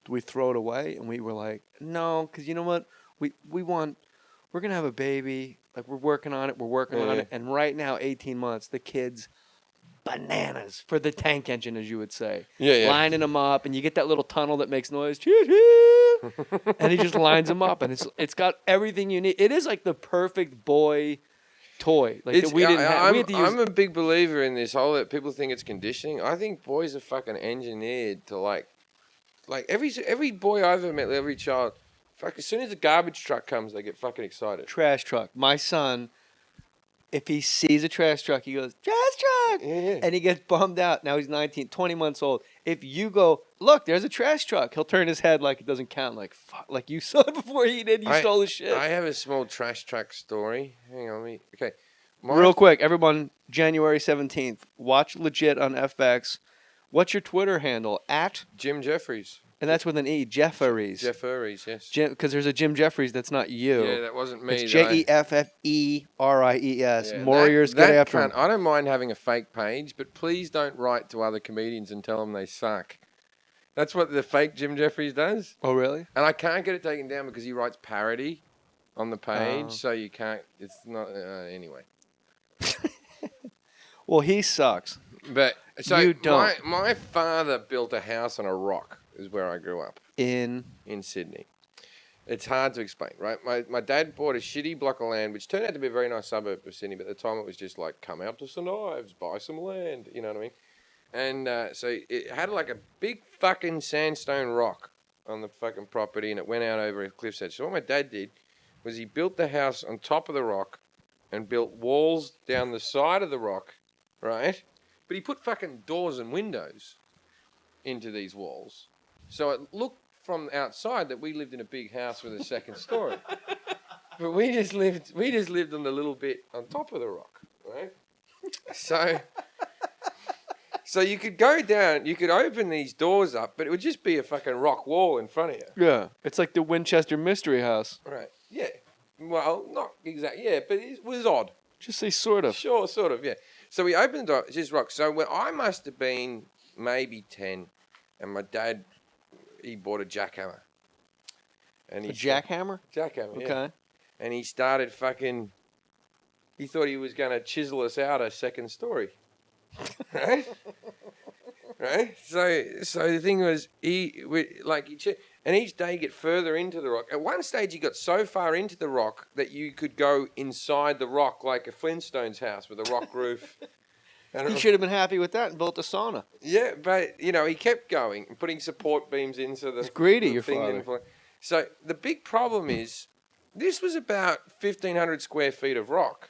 "Do we throw it away?" And we were like, "No, because you know what? We're gonna have a baby. Like we're working on it. We're working on it. And right now, 18 months, the kid's bananas for the tank engine, as you would say. Yeah. Lining them up, and you get that little tunnel that makes noise. Choo choo. And he just lines them up, and it's got everything you need. It is like the perfect boy toy. Like that we didn't have. We had to use. I'm a big believer in this whole that people think it's conditioning. I think boys are fucking engineered to like every boy I've ever met, every child, fuck, as soon as the garbage truck comes, they get fucking excited. Trash truck. My son, if he sees a trash truck, he goes, "Trash truck!" Yeah. And he gets bummed out. Now he's 19, 20 months old. If you go, "Look, there's a trash truck," he'll turn his head like it doesn't count. Like, fuck, like you saw it before he did. You stole his shit. I have a small trash truck story. Hang on, okay. Real quick, everyone, January 17th, watch Legit on FX. What's your Twitter handle? At? Jim Jeffries. And that's with an E, Jeffries. Jeffries, yes. Because there's a Jim Jeffries that's not you. Yeah, that wasn't me. It's Jefffereries. Yeah, Warriors, get after him. I don't mind having a fake page, but please don't write to other comedians and tell them they suck. That's what the fake Jim Jeffries does. Oh, really? And I can't get it taken down because he writes parody on the page, so you can't. It's not anyway. Well, he sucks. But so You don't. My father built a house on a rock. Is where I grew up In Sydney. It's hard to explain, right? My dad bought a shitty block of land, which turned out to be a very nice suburb of Sydney, but at the time it was just like, come out to St Ives, buy some land, you know what I mean? And so it had like a big fucking sandstone rock on the fucking property, and it went out over a cliff's edge. So what my dad did was he built the house on top of the rock and built walls down the side of the rock, right? But he put fucking doors and windows into these walls. So it looked from outside that we lived in a big house with a second story. But we just lived on the little bit on top of the rock, right? So you could go down, you could open these doors up, but it would just be a fucking rock wall in front of you. Yeah. It's like the Winchester Mystery House. Right. Yeah. Well, not exactly. Yeah, but it was odd. Just say sort of. Sure, sort of, yeah. So we opened the door, it's just rock. So when I must have been maybe 10, and my dad, he bought a jackhammer. And A jackhammer? Jackhammer, yeah. Okay. And he started fucking, he thought he was going to chisel us out a second story. Right? Right? So the thing was, and each day you get further into the rock. At one stage, he got so far into the rock that you could go inside the rock like a Flintstones house with a rock roof. He should have been happy with that and built a sauna. Yeah, but, you know, he kept going and putting support beams into the... It's greedy, the your thing father. didn't. So the big problem is, this was about 1,500 square feet of rock.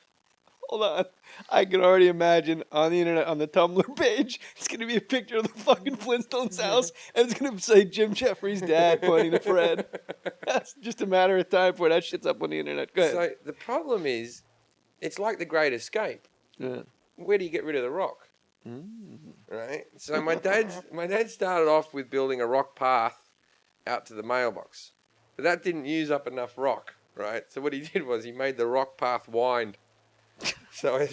Hold on. I can already imagine on the internet, on the Tumblr page, it's going to be a picture of the fucking Flintstones house, and it's going to say Jim Jeffries' dad pointing to Fred. That's just a matter of time before that shit's up on the internet. Go ahead. So the problem is, it's like the Great Escape. Yeah. Where do you get rid of the rock? Right? So my dad started off with building a rock path out to the mailbox. But that didn't use up enough rock, right? So what he did was he made the rock path wind so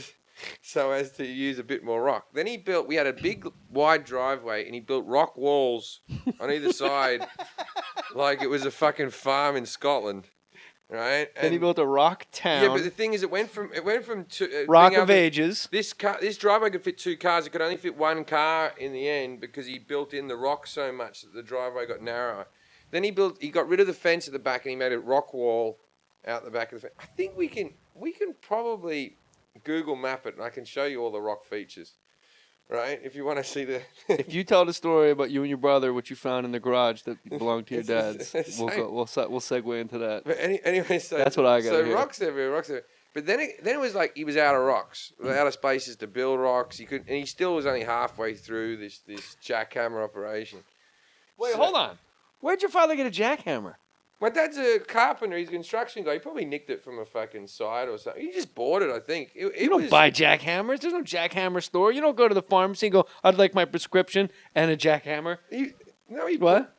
as to use a bit more rock. Then we had a big wide driveway, and he built rock walls on either side like it was a fucking farm in Scotland. Right? Then he built a rock town. Yeah, but the thing is, it went from Rock of Ages. This driveway could fit 2 cars. It could only fit 1 car in the end because he built in the rock so much that the driveway got narrower. Then he got rid of the fence at the back and he made a rock wall out the back of the fence. I think we can probably Google map it and I can show you all the rock features. Right? If you want to see the... If you tell the story about you and your brother, what you found in the garage that belonged to your dad's, we'll segue into that. But anyway, so that's what I got. So rocks everywhere. But then it was like he was out of rocks, out of spaces to build rocks. And he still was only halfway through this jackhammer operation. Wait, hold on. Where'd your father get a jackhammer? My dad's a carpenter. He's a construction guy. He probably nicked it from a fucking site or something. He just bought it, I think. You don't buy jackhammers. There's no jackhammer store. You don't go to the pharmacy and go, I'd like my prescription and a jackhammer. What?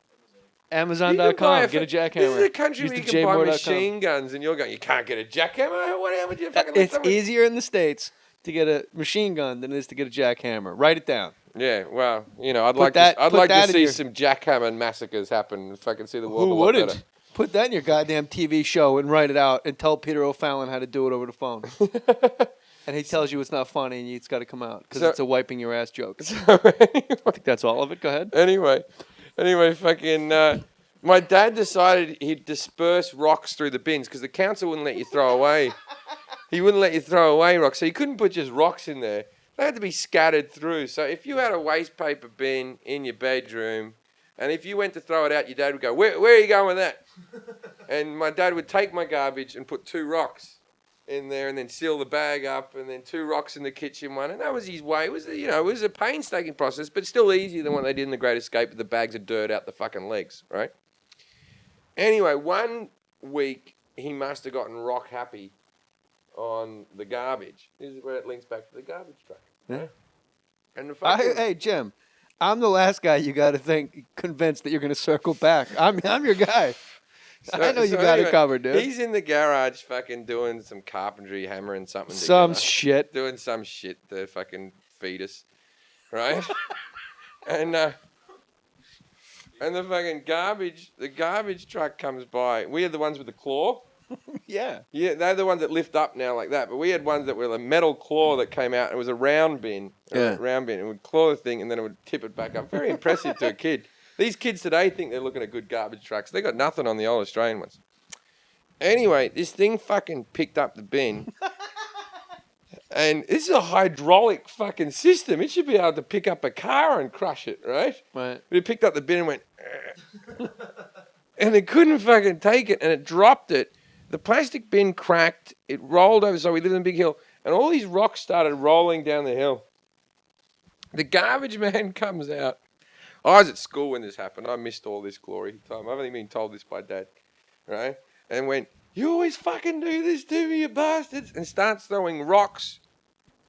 Amazon.com. Get a This jackhammer. is a country Use where you the can buy jmoore.com. machine guns, and you're going, you can't get a jackhammer? How would you fucking let It's someone... easier in the States to get a machine gun than it is to get a jackhammer. Write it down. Yeah, well, you know, I'd Put like that to in see your- some jackhammer massacres happen if I can see the world Who a lot wouldn't? better. Put that in your goddamn TV show and write it out and tell Peter O'Fallon how to do it over the phone. And he tells you it's not funny and it's got to come out because So- it's a wiping your ass joke. So I think that's all of it. Go ahead. anyway, fucking, my dad decided he'd disperse rocks through the bins because the council wouldn't let you throw away. He wouldn't let you throw away rocks, so you couldn't put just rocks in there. They had to be scattered through. So if you had a waste paper bin in your bedroom, and if you went to throw it out, your dad would go, where are you going with that? And my dad would take my garbage and put 2 rocks in there and then seal the bag up and then 2 rocks in the kitchen one. And that was his way. It was, it was a painstaking process, but still easier than what they did in The Great Escape with the bags of dirt out the fucking legs, right? Anyway, one week he must have gotten rock happy on the garbage. This is where it links back to the garbage truck. Yeah. And the fucking... Hey, Jim, I'm the last guy you got to think convinced that you're going to circle back. I'm your guy. I know you got it covered, dude. He's in the garage fucking doing some carpentry, hammering something Some together. shit. Doing some shit to fucking feed us. Right? And the fucking garbage truck comes by. We had the ones with the claw. Yeah. Yeah, they're the ones that lift up now like that. But we had ones that were a metal claw that came out. It was a round bin. Yeah. Round bin. It would claw the thing and then it would tip it back up. Very impressive to a kid. These kids today think they're looking at good garbage trucks. They got nothing on the old Australian ones. Anyway, this thing fucking picked up the bin. And this is a hydraulic fucking system. It should be able to pick up a car and crush it, right? Right. But it picked up the bin and went... and it couldn't fucking take it and it dropped it. The plastic bin cracked. It rolled over. So we lived in a big hill. And all these rocks started rolling down the hill. The garbage man comes out. I was at school when this happened. I missed all this glory time. I've only been told this by Dad. Right? And went, you always fucking do this to me, you bastards. And starts throwing rocks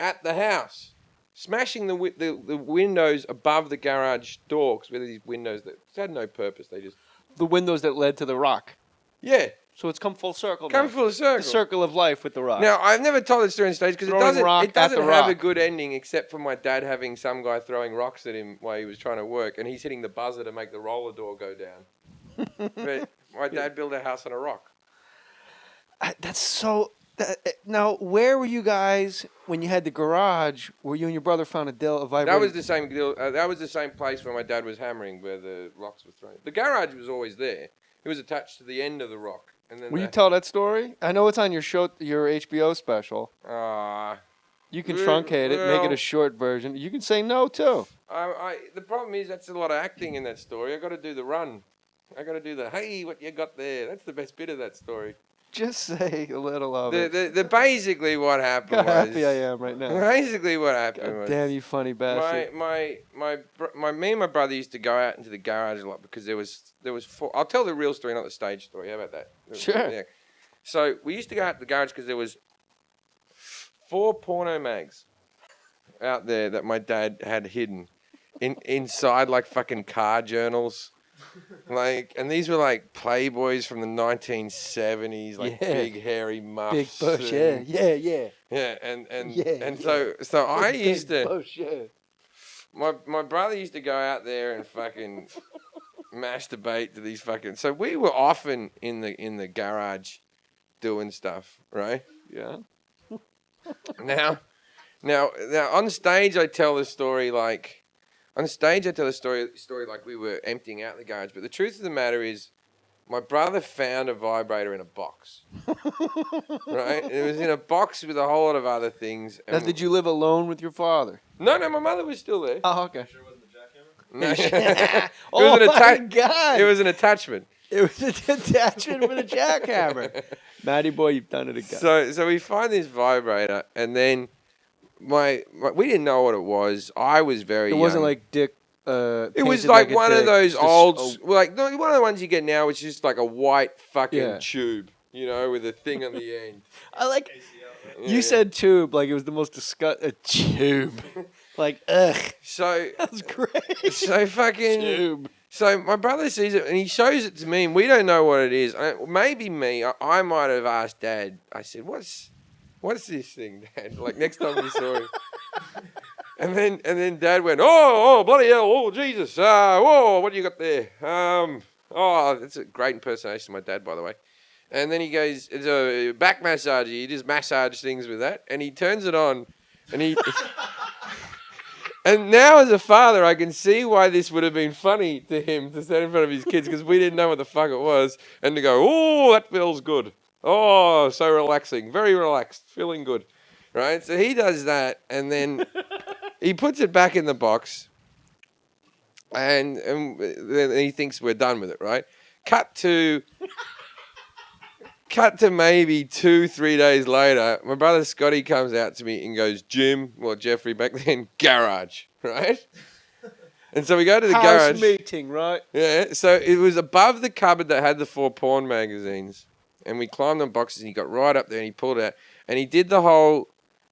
at the house. Smashing the windows above the garage door. Because we had these windows that had no purpose. They just... The windows that led to the rock. Yeah. So it's come full circle. Come now. full circle. The circle of life with the rock. Now, I've never told this story on stage because Throwing rock it at doesn't the have a rock. good ending except for my dad having some guy throwing rocks at him while he was trying to work and he's hitting the buzzer to make the roller door go down. But my dad built a house on a rock. That's so... now, where were you guys when you had the garage where you and your brother found a vibrating... That was the same deal. That was the same place where my dad was hammering where the rocks were thrown. The garage was always there. It was attached to the end of the rock. And then Will you tell that story? I know it's on your show, your HBO special. You can truncate it, make it a short version. You can say no, too. The problem is that's a lot of acting in that story. I got to do the run. I got to do the, hey, what you got there? That's the best bit of that story. Just say a little of it. The basically what happened Look how was... happy I am right now. Basically what happened was... Damn, you funny bastard. Me and my brother used to go out into the garage a lot because there was 4... I'll tell the real story, not the stage story. How about that? Sure. Yeah. So we used to go out to the garage because there was 4 porno mags out there that my dad had hidden inside like fucking car journals. Like, and these were like Playboys from the 1970s, like big hairy muffs. Big bush, yeah. Yeah, and so I used to... Bush, yeah. My brother used to go out there and fucking masturbate to these fucking... So we were often in the garage doing stuff, right? Yeah. Now on stage I tell the story like... On stage I tell the story like we were emptying out the garage, but the truth of the matter is my brother found a vibrator in a box. Right? It was in a box with a whole lot of other things. Now, did you live alone with your father? No, my mother was still there. Oh, okay. Sure wasn't the jackhammer? No. Oh, my God. It was an attachment. It was an attachment with a jackhammer. Matty boy, you've done it again. So we find this vibrator, and then we didn't know what it was. I was very young. It wasn't like dick. It was like one of those old, like one of the ones you get now, which is just like a white fucking tube, you know, with a thing on the end. I like. You said tube like it was the most disgusting. A tube. Like, ugh. So that was great. So fucking tube. So my brother sees it and he shows it to me, and we don't know what it is. Maybe me. I might have asked Dad. I said, "What's this thing, Dad?" Like next time we saw him. And then Dad went, "Oh, bloody hell! Oh, Jesus! Whoa! What do you got there?" Oh, that's a great impersonation of my dad, by the way. And then he goes, "It's a back massage. You just massage things with that." And he turns it on, and he. And now, as a father, I can see why this would have been funny to him to stand in front of his kids, because we didn't know what the fuck it was, and to go, "Oh, that feels good. Oh, so relaxing, very relaxed, feeling good," right? So he does that, and then he puts it back in the box, and then he thinks we're done with it, right? Cut to maybe 2-3 days later, my brother Scotty comes out to me and goes, "Jim," well, Jeffrey back then, "garage," right? And so we go to the garage. House meeting, right? Yeah, so it was above the cupboard that had the 4 porn magazines. And we climbed on boxes, and he got right up there and he pulled it out. And he did the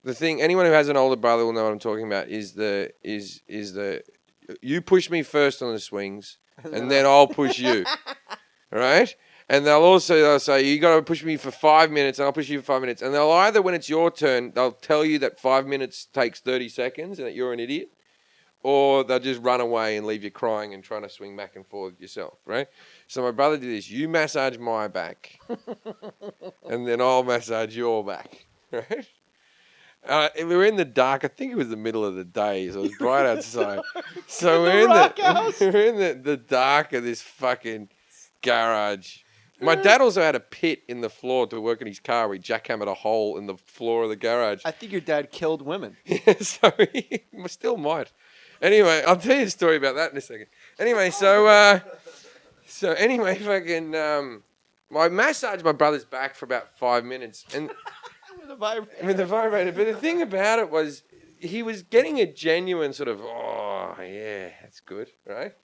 thing, anyone who has an older brother will know what I'm talking about, is the you push me first on the swings, and then I'll push you, right? And they'll say, "You got to push me for 5 minutes, and I'll push you for 5 minutes." And they'll either, when it's your turn, they'll tell you that 5 minutes takes 30 seconds and that you're an idiot, or they'll just run away and leave you crying and trying to swing back and forth yourself, right? So my brother did this. You massage my back, and then I'll massage your back, right? We were in the dark. I think it was the middle of the day, so it was bright outside. So we're in the dark of this fucking garage. My dad also had a pit in the floor to work in his car. We jackhammered a hole in the floor of the garage. I think your dad killed women. Yeah, so he still might. Anyway, I'll tell you a story about that in a second. Anyway, fucking, I massaged my brother's back for about 5 minutes, and with the vibrator. But the thing about it was, he was getting a genuine sort of, "Oh yeah, that's good," right?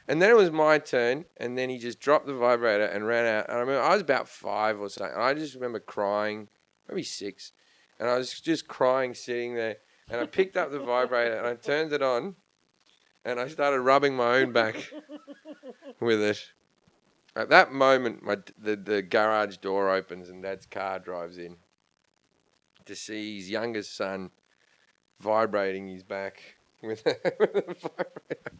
And then it was my turn, and then he just dropped the vibrator and ran out. And I remember I was about 5 or something, and I just remember crying, maybe 6, and I was just crying sitting there. And I picked up the vibrator and I turned it on, and I started rubbing my own back with it. At that moment, the garage door opens and Dad's car drives in to see his youngest son vibrating his back with a vibrator.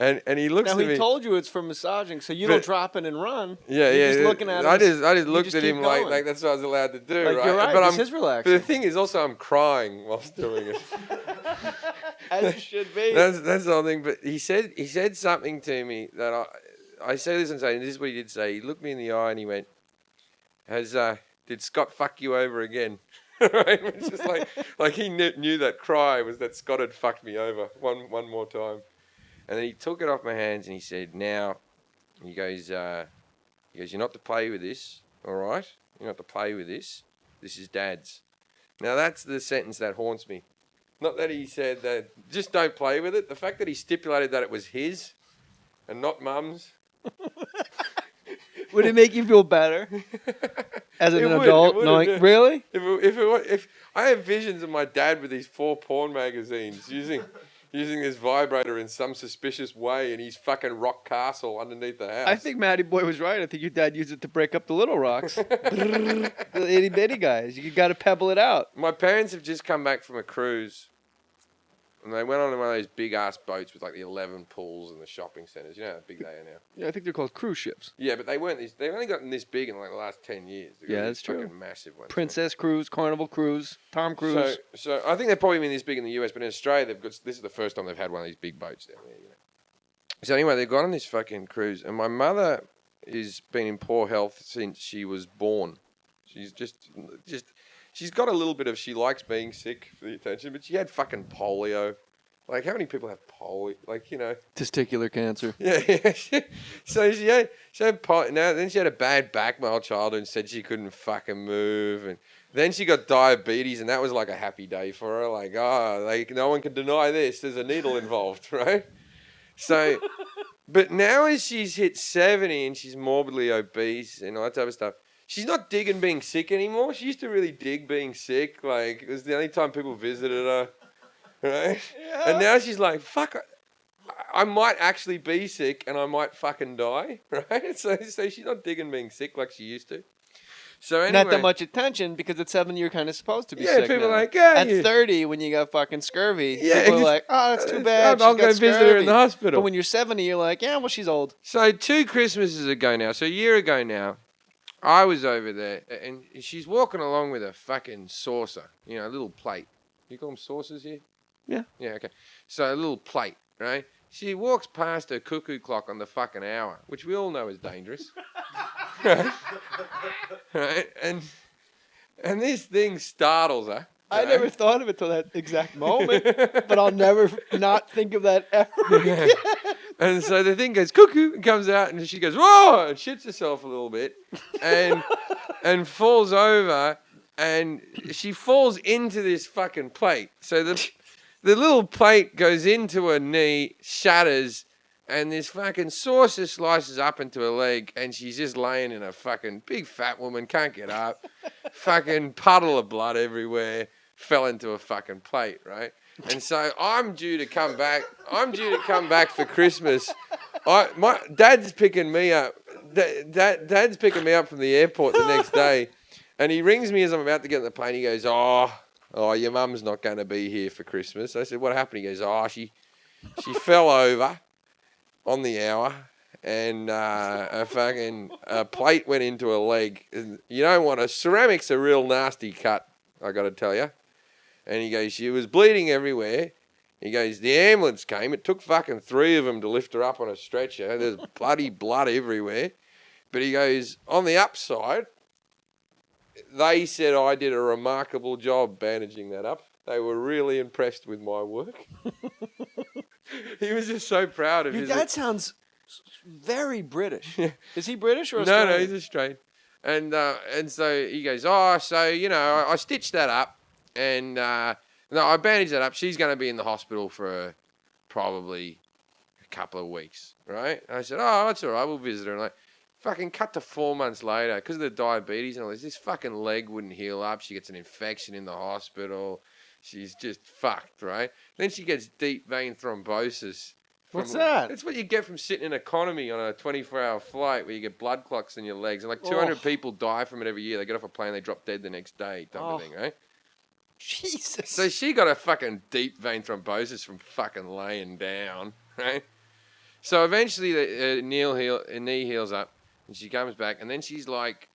And he looks at me. Now, he told you it's for massaging, so you don't drop it and run. Yeah, You're yeah. just looking at him. I just looked at him like that's what I was allowed to do, like, right? You're right. But this is relaxing. But the thing is, also, I'm crying whilst doing it. As you should be. That's the whole thing. But he said something to me that I say this and say, and this is what he did say. He looked me in the eye and he went, "Did Scott fuck you over again?" Right? It's just like he knew that cry was that Scott had fucked me over one more time. And then he took it off my hands and he said, "Now," he goes, "You're not to play with this, all right? You're not to play with this. This is Dad's." Now that's the sentence that haunts me. Not that he said that just don't play with it. The fact that he stipulated that it was his and not Mum's. Would it make you feel better as an adult? Knowing, really? If I have visions of my dad with these 4 porn magazines using this vibrator in some suspicious way in his fucking rock castle underneath the house. I think Matty Boy was right. I think your dad used it to break up the little rocks. The itty bitty guys. You got to pebble it out. My parents have just come back from a cruise. And they went on one of those big-ass boats with like the 11 pools and the shopping centres. You know how big they are now? Yeah, I think they're called cruise ships. Yeah, but they weren't these. They've only gotten this big in like the last 10 years. Yeah, that's true. Fucking massive ones. Princess Cruise, Carnival Cruise, Tom Cruise. So I think they've probably been this big in the US, but in Australia, this is the first time they've had one of these big boats down there. You know? So anyway, they've gone on this fucking cruise, and my mother has been in poor health since she was born. She's just she's got a little bit of, she likes being sick for the attention, but she had fucking polio. Like, how many people have polio? Like, you know. Testicular cancer. Yeah. So she had polio. Now, then she had a bad back my whole childhood and said she couldn't fucking move. And then she got diabetes, and that was like a happy day for her. Like, no one can deny this. There's a needle involved, right? So, but now as she's hit 70 and she's morbidly obese and all that type of stuff, she's not digging being sick anymore. She used to really dig being sick. Like, it was the only time people visited her. Right? Yeah. And now she's like, fuck, I might actually be sick and I might fucking die, right? So she's not digging being sick like she used to. So anyway, Not that much attention because at 7 you're kind of supposed to be Yeah, sick people now. are like, yeah, At you- 30, when you got fucking scurvy, Yeah, people are ex- like, oh, that's too bad. I'll she's go got visit her in scurvy. the hospital. But when you're 70, you're like, yeah, well, she's old. So 2 Christmases ago now, so a year ago now, I was over there and she's walking along with a fucking saucer, you know, a little plate. You call them saucers here? Yeah. Yeah, okay. So a little plate, right? She walks past her cuckoo clock on the fucking hour, which we all know is dangerous. Right? Right? And this thing startles her. I right? never thought of it till that exact moment, but I'll never not think of that ever again. And so the thing goes cuckoo and comes out and she goes, whoa, and shits herself a little bit and falls over and she falls into this fucking plate. So the little plate goes into her knee, shatters, and this fucking saucer slices up into her leg and she's just laying in a fucking big fat woman, can't get up, fucking puddle of blood everywhere, fell into a fucking plate, right? And so I'm due to come back for Christmas. My dad's picking me up. Dad's picking me up from the airport the next day, and he rings me as I'm about to get on the plane. He goes, "Oh, your mum's not going to be here for Christmas." I said, "What happened?" He goes, "Oh, she fell over on the hour, and a plate went into her leg. And you don't want ceramic's a real nasty cut, I got to tell you." And he goes, she was bleeding everywhere. He goes, the ambulance came. It took fucking 3 of them to lift her up on a stretcher. There's bloody blood everywhere. But he goes, on the upside, they said I did a remarkable job bandaging that up. They were really impressed with my work. He was just so proud of Your his... dad sounds very British. Is he British or Australian? No, he's Australian. And so he goes, oh, so, you know, I stitched that up. And no, I bandaged that up. She's going to be in the hospital for probably a couple of weeks, right? And I said, oh, that's all right. We'll visit her. And like, fucking cut to 4 months later because of the diabetes and all this fucking leg wouldn't heal up. She gets an infection in the hospital. She's just fucked, right? Then she gets deep vein thrombosis. What's that? It's what you get from sitting in economy on a 24-hour flight where you get blood clots in your legs. And like 200 people die from it every year. They get off a plane, they drop dead the next day type of thing, right? Jesus. So she got a fucking deep vein thrombosis from fucking laying down, right? So eventually the knee heals up and she comes back and then she's like,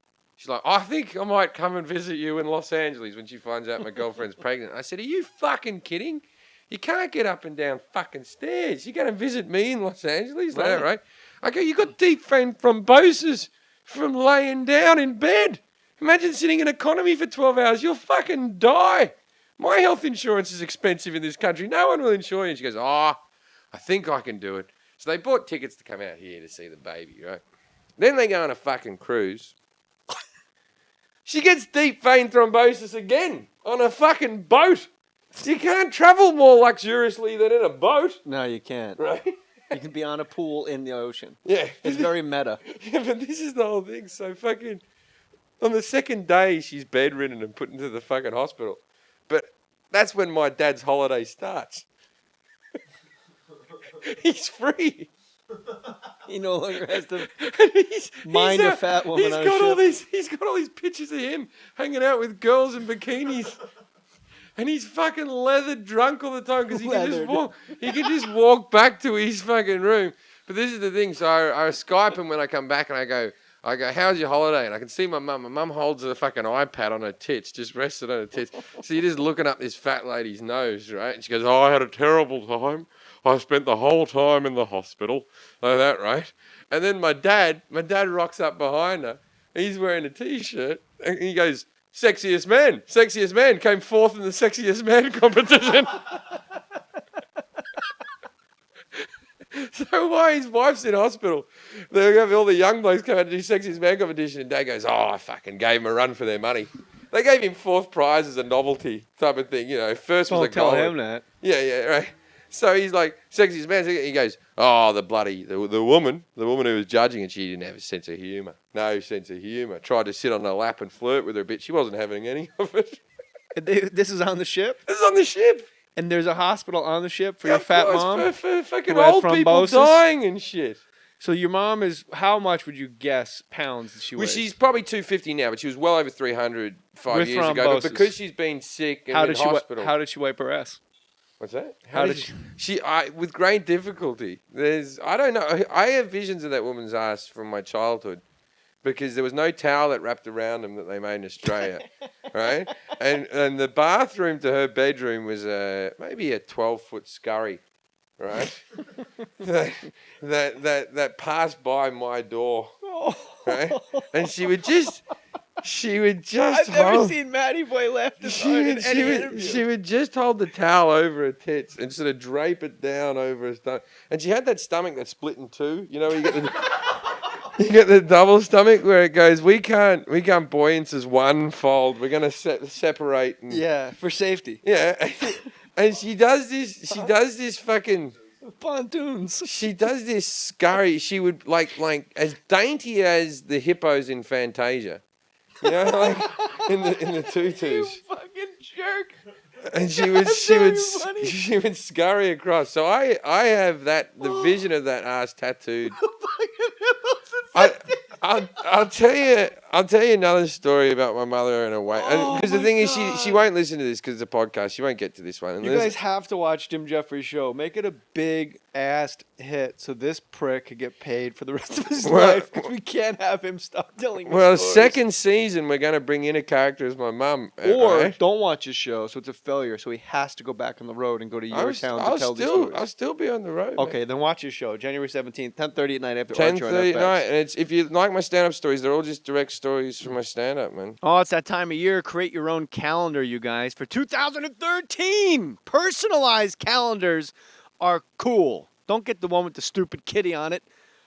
I think I might come and visit you in Los Angeles when she finds out my girlfriend's pregnant. I said, are you fucking kidding? You can't get up and down fucking stairs. You're going to visit me in Los Angeles? Like that, right? I go, you got deep vein thrombosis from laying down in bed. Imagine sitting in economy for 12 hours. You'll fucking die. My health insurance is expensive in this country. No one will insure you. And she goes, I think I can do it. So they bought tickets to come out here to see the baby, right? Then they go on a fucking cruise. She gets deep vein thrombosis again on a fucking boat. You can't travel more luxuriously than in a boat. No, you can't. Right? You can be on a pool in the ocean. Yeah. It's very meta. Yeah, but this is the whole thing. So fucking... On the second day, she's bedridden and put into the fucking hospital. But that's when my dad's holiday starts. He's free. He no longer has to he's mind a fat woman he's on got a all ship. He's got all these pictures of him hanging out with girls in bikinis. And he's fucking leathered drunk all the time because he can just walk back to his fucking room. But this is the thing. So I Skype him when I come back and I go, how's your holiday? And I can see my mum. My mum holds a fucking iPad on her tits, just rested on her tits. So you're just looking up this fat lady's nose, right? And she goes, I had a terrible time. I spent the whole time in the hospital. Like that, right? And then my dad rocks up behind her. He's wearing a T-shirt. And he goes, sexiest man, came fourth in the sexiest man competition. So why his wife's in hospital, they have all the young blokes come out to do sexiest man competition, and Dad goes, I fucking gave him a run for their money. They gave him 4th prize as a novelty type of thing, you know. First was a gold. Don't tell him that. Yeah, right. So he's like, sexiest man. He goes, the woman who was judging it, she didn't have a sense of humour. No sense of humour. Tried to sit on her lap and flirt with her a bit. She wasn't having any of it. This is on the ship? This is on the ship. And there's a hospital on the ship for Yeah, your of fat course, mom. for fucking who had old people thrombosis. dying and shit. So your mom is, how much would you guess pounds that she Well, weighs? she's probably 250 now, but she was well over 300 With years ago. But thrombosis. because she's been sick and how in did she hospital. how did she wipe her ass? What's that? How did she? With great difficulty. I don't know. I have visions of that woman's ass from my childhood, because there was no towel that wrapped around them that they made in Australia, right? And the bathroom to her bedroom was maybe a 12-foot scurry, right? that passed by my door, right? And she would just. I've never seen Matty Boy laugh this hard in any interview. She would just hold the towel over her tits and sort of drape it down over her stomach. And she had that stomach that split in two. You know, you get the double stomach where it goes, we can't buoyance as one fold. We're going to separate. And, yeah, for safety. Yeah. And she does this fucking... Pontoons. She does this scurry. She would, like as dainty as the hippos in Fantasia. You know, like in the tutus. You fucking jerk. And she would scurry across. So I have the vision of that ass tattooed. I'll tell you another story about my mother in a way. Because the thing is, she won't listen to this because it's a podcast. She won't get to this one. You guys have to watch Jim Jeffries' show. Make it a big-assed hit so this prick could get paid for the rest of his life, because we can't have him stop telling me stories. Second season, we're going to bring in a character as my mum. Or right? don't watch his show, so it's a failure, so he has to go back on the road and go to your town to tell the stories. I'll still be on the road. Okay, then watch his show, January 17th, 10:30 at night after 10:30 at night. And it's, if you like my stand-up stories, they're all just direct stories from my stand-up, man. Oh, it's that time of year. Create your own calendar, you guys, for 2013. Personalized calendars are cool. Don't get the one with the stupid kitty on it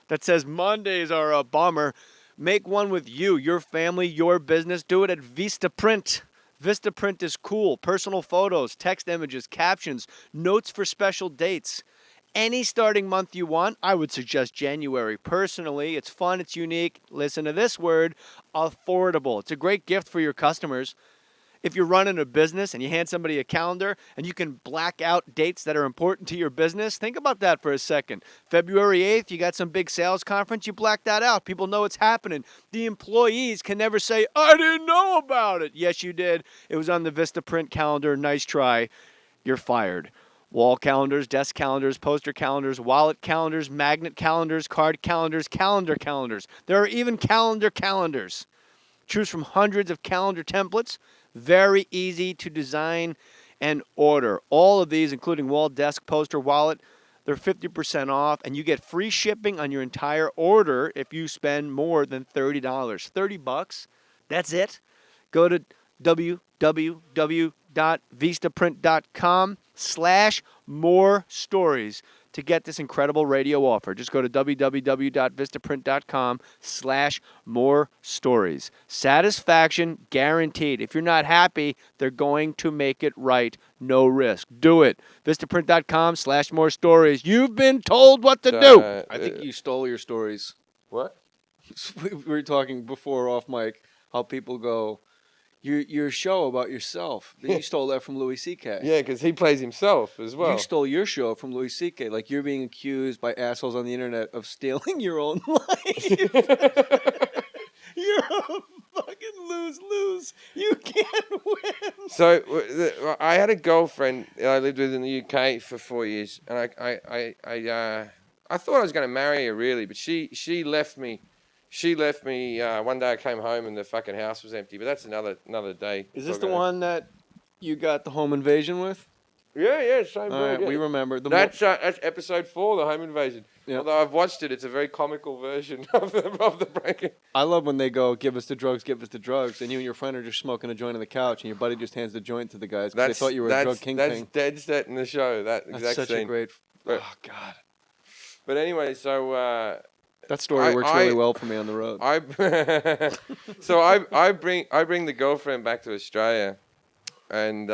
that says Mondays are a bummer. Make one with you, your family, your business. Do it at Vistaprint. Vistaprint is cool. Personal photos, text images, captions, notes for special dates. Any starting month you want, I would suggest January. Personally, it's fun, it's unique. Listen to this word, affordable. It's a great gift for your customers. If you're running a business and you hand somebody a calendar and you can black out dates that are important to your business, think about that for a second. February 8th, you got some big sales conference, you black that out. People know it's happening. The employees can never say, I didn't know about it. Yes, you did. It was on the Vistaprint calendar. Nice try. You're fired. Wall calendars, desk calendars, poster calendars, wallet calendars, magnet calendars, card calendars, calendar calendars. There are even calendar calendars. Choose from hundreds of calendar templates. Very easy to design and order. All of these, including wall, desk, poster, wallet, they're 50% off, and you get free shipping on your entire order if you spend more than $30. $30, that's it. Go to www.vistaprint.com/more stories to get this incredible radio offer. Just go to www.vistaprint.com/more stories. Satisfaction guaranteed. If you're not happy, they're going to make it right. No risk. Do it. Vistaprint.com/more stories. You've been told what to do. I think you stole your stories. What? We were talking before off mic how people go, your show about yourself. You stole that from Louis C.K. Yeah, because he plays himself as well. You stole your show from Louis C.K. Like you're being accused by assholes on the internet of stealing your own life. You're a fucking lose-lose. You can't win. So I had a girlfriend I lived with in the UK for 4 years, and I thought I was going to marry her really, but she left me. She left me one day. I came home and the fucking house was empty. But that's another day. Is this the one that you got the home invasion with? Yeah, same. All right, yeah. we remember. That's episode 4, the home invasion. Yep. Although I've watched it, it's a very comical version of the break-in. I love when they go, give us the drugs, and you and your friend are just smoking a joint on the couch, and your buddy just hands the joint to the guys because they thought you were a drug kingpin. That's dead set in the show. That's such a great. Oh God. But anyway, so. That story works really well for me on the road. So I bring the girlfriend back to Australia, and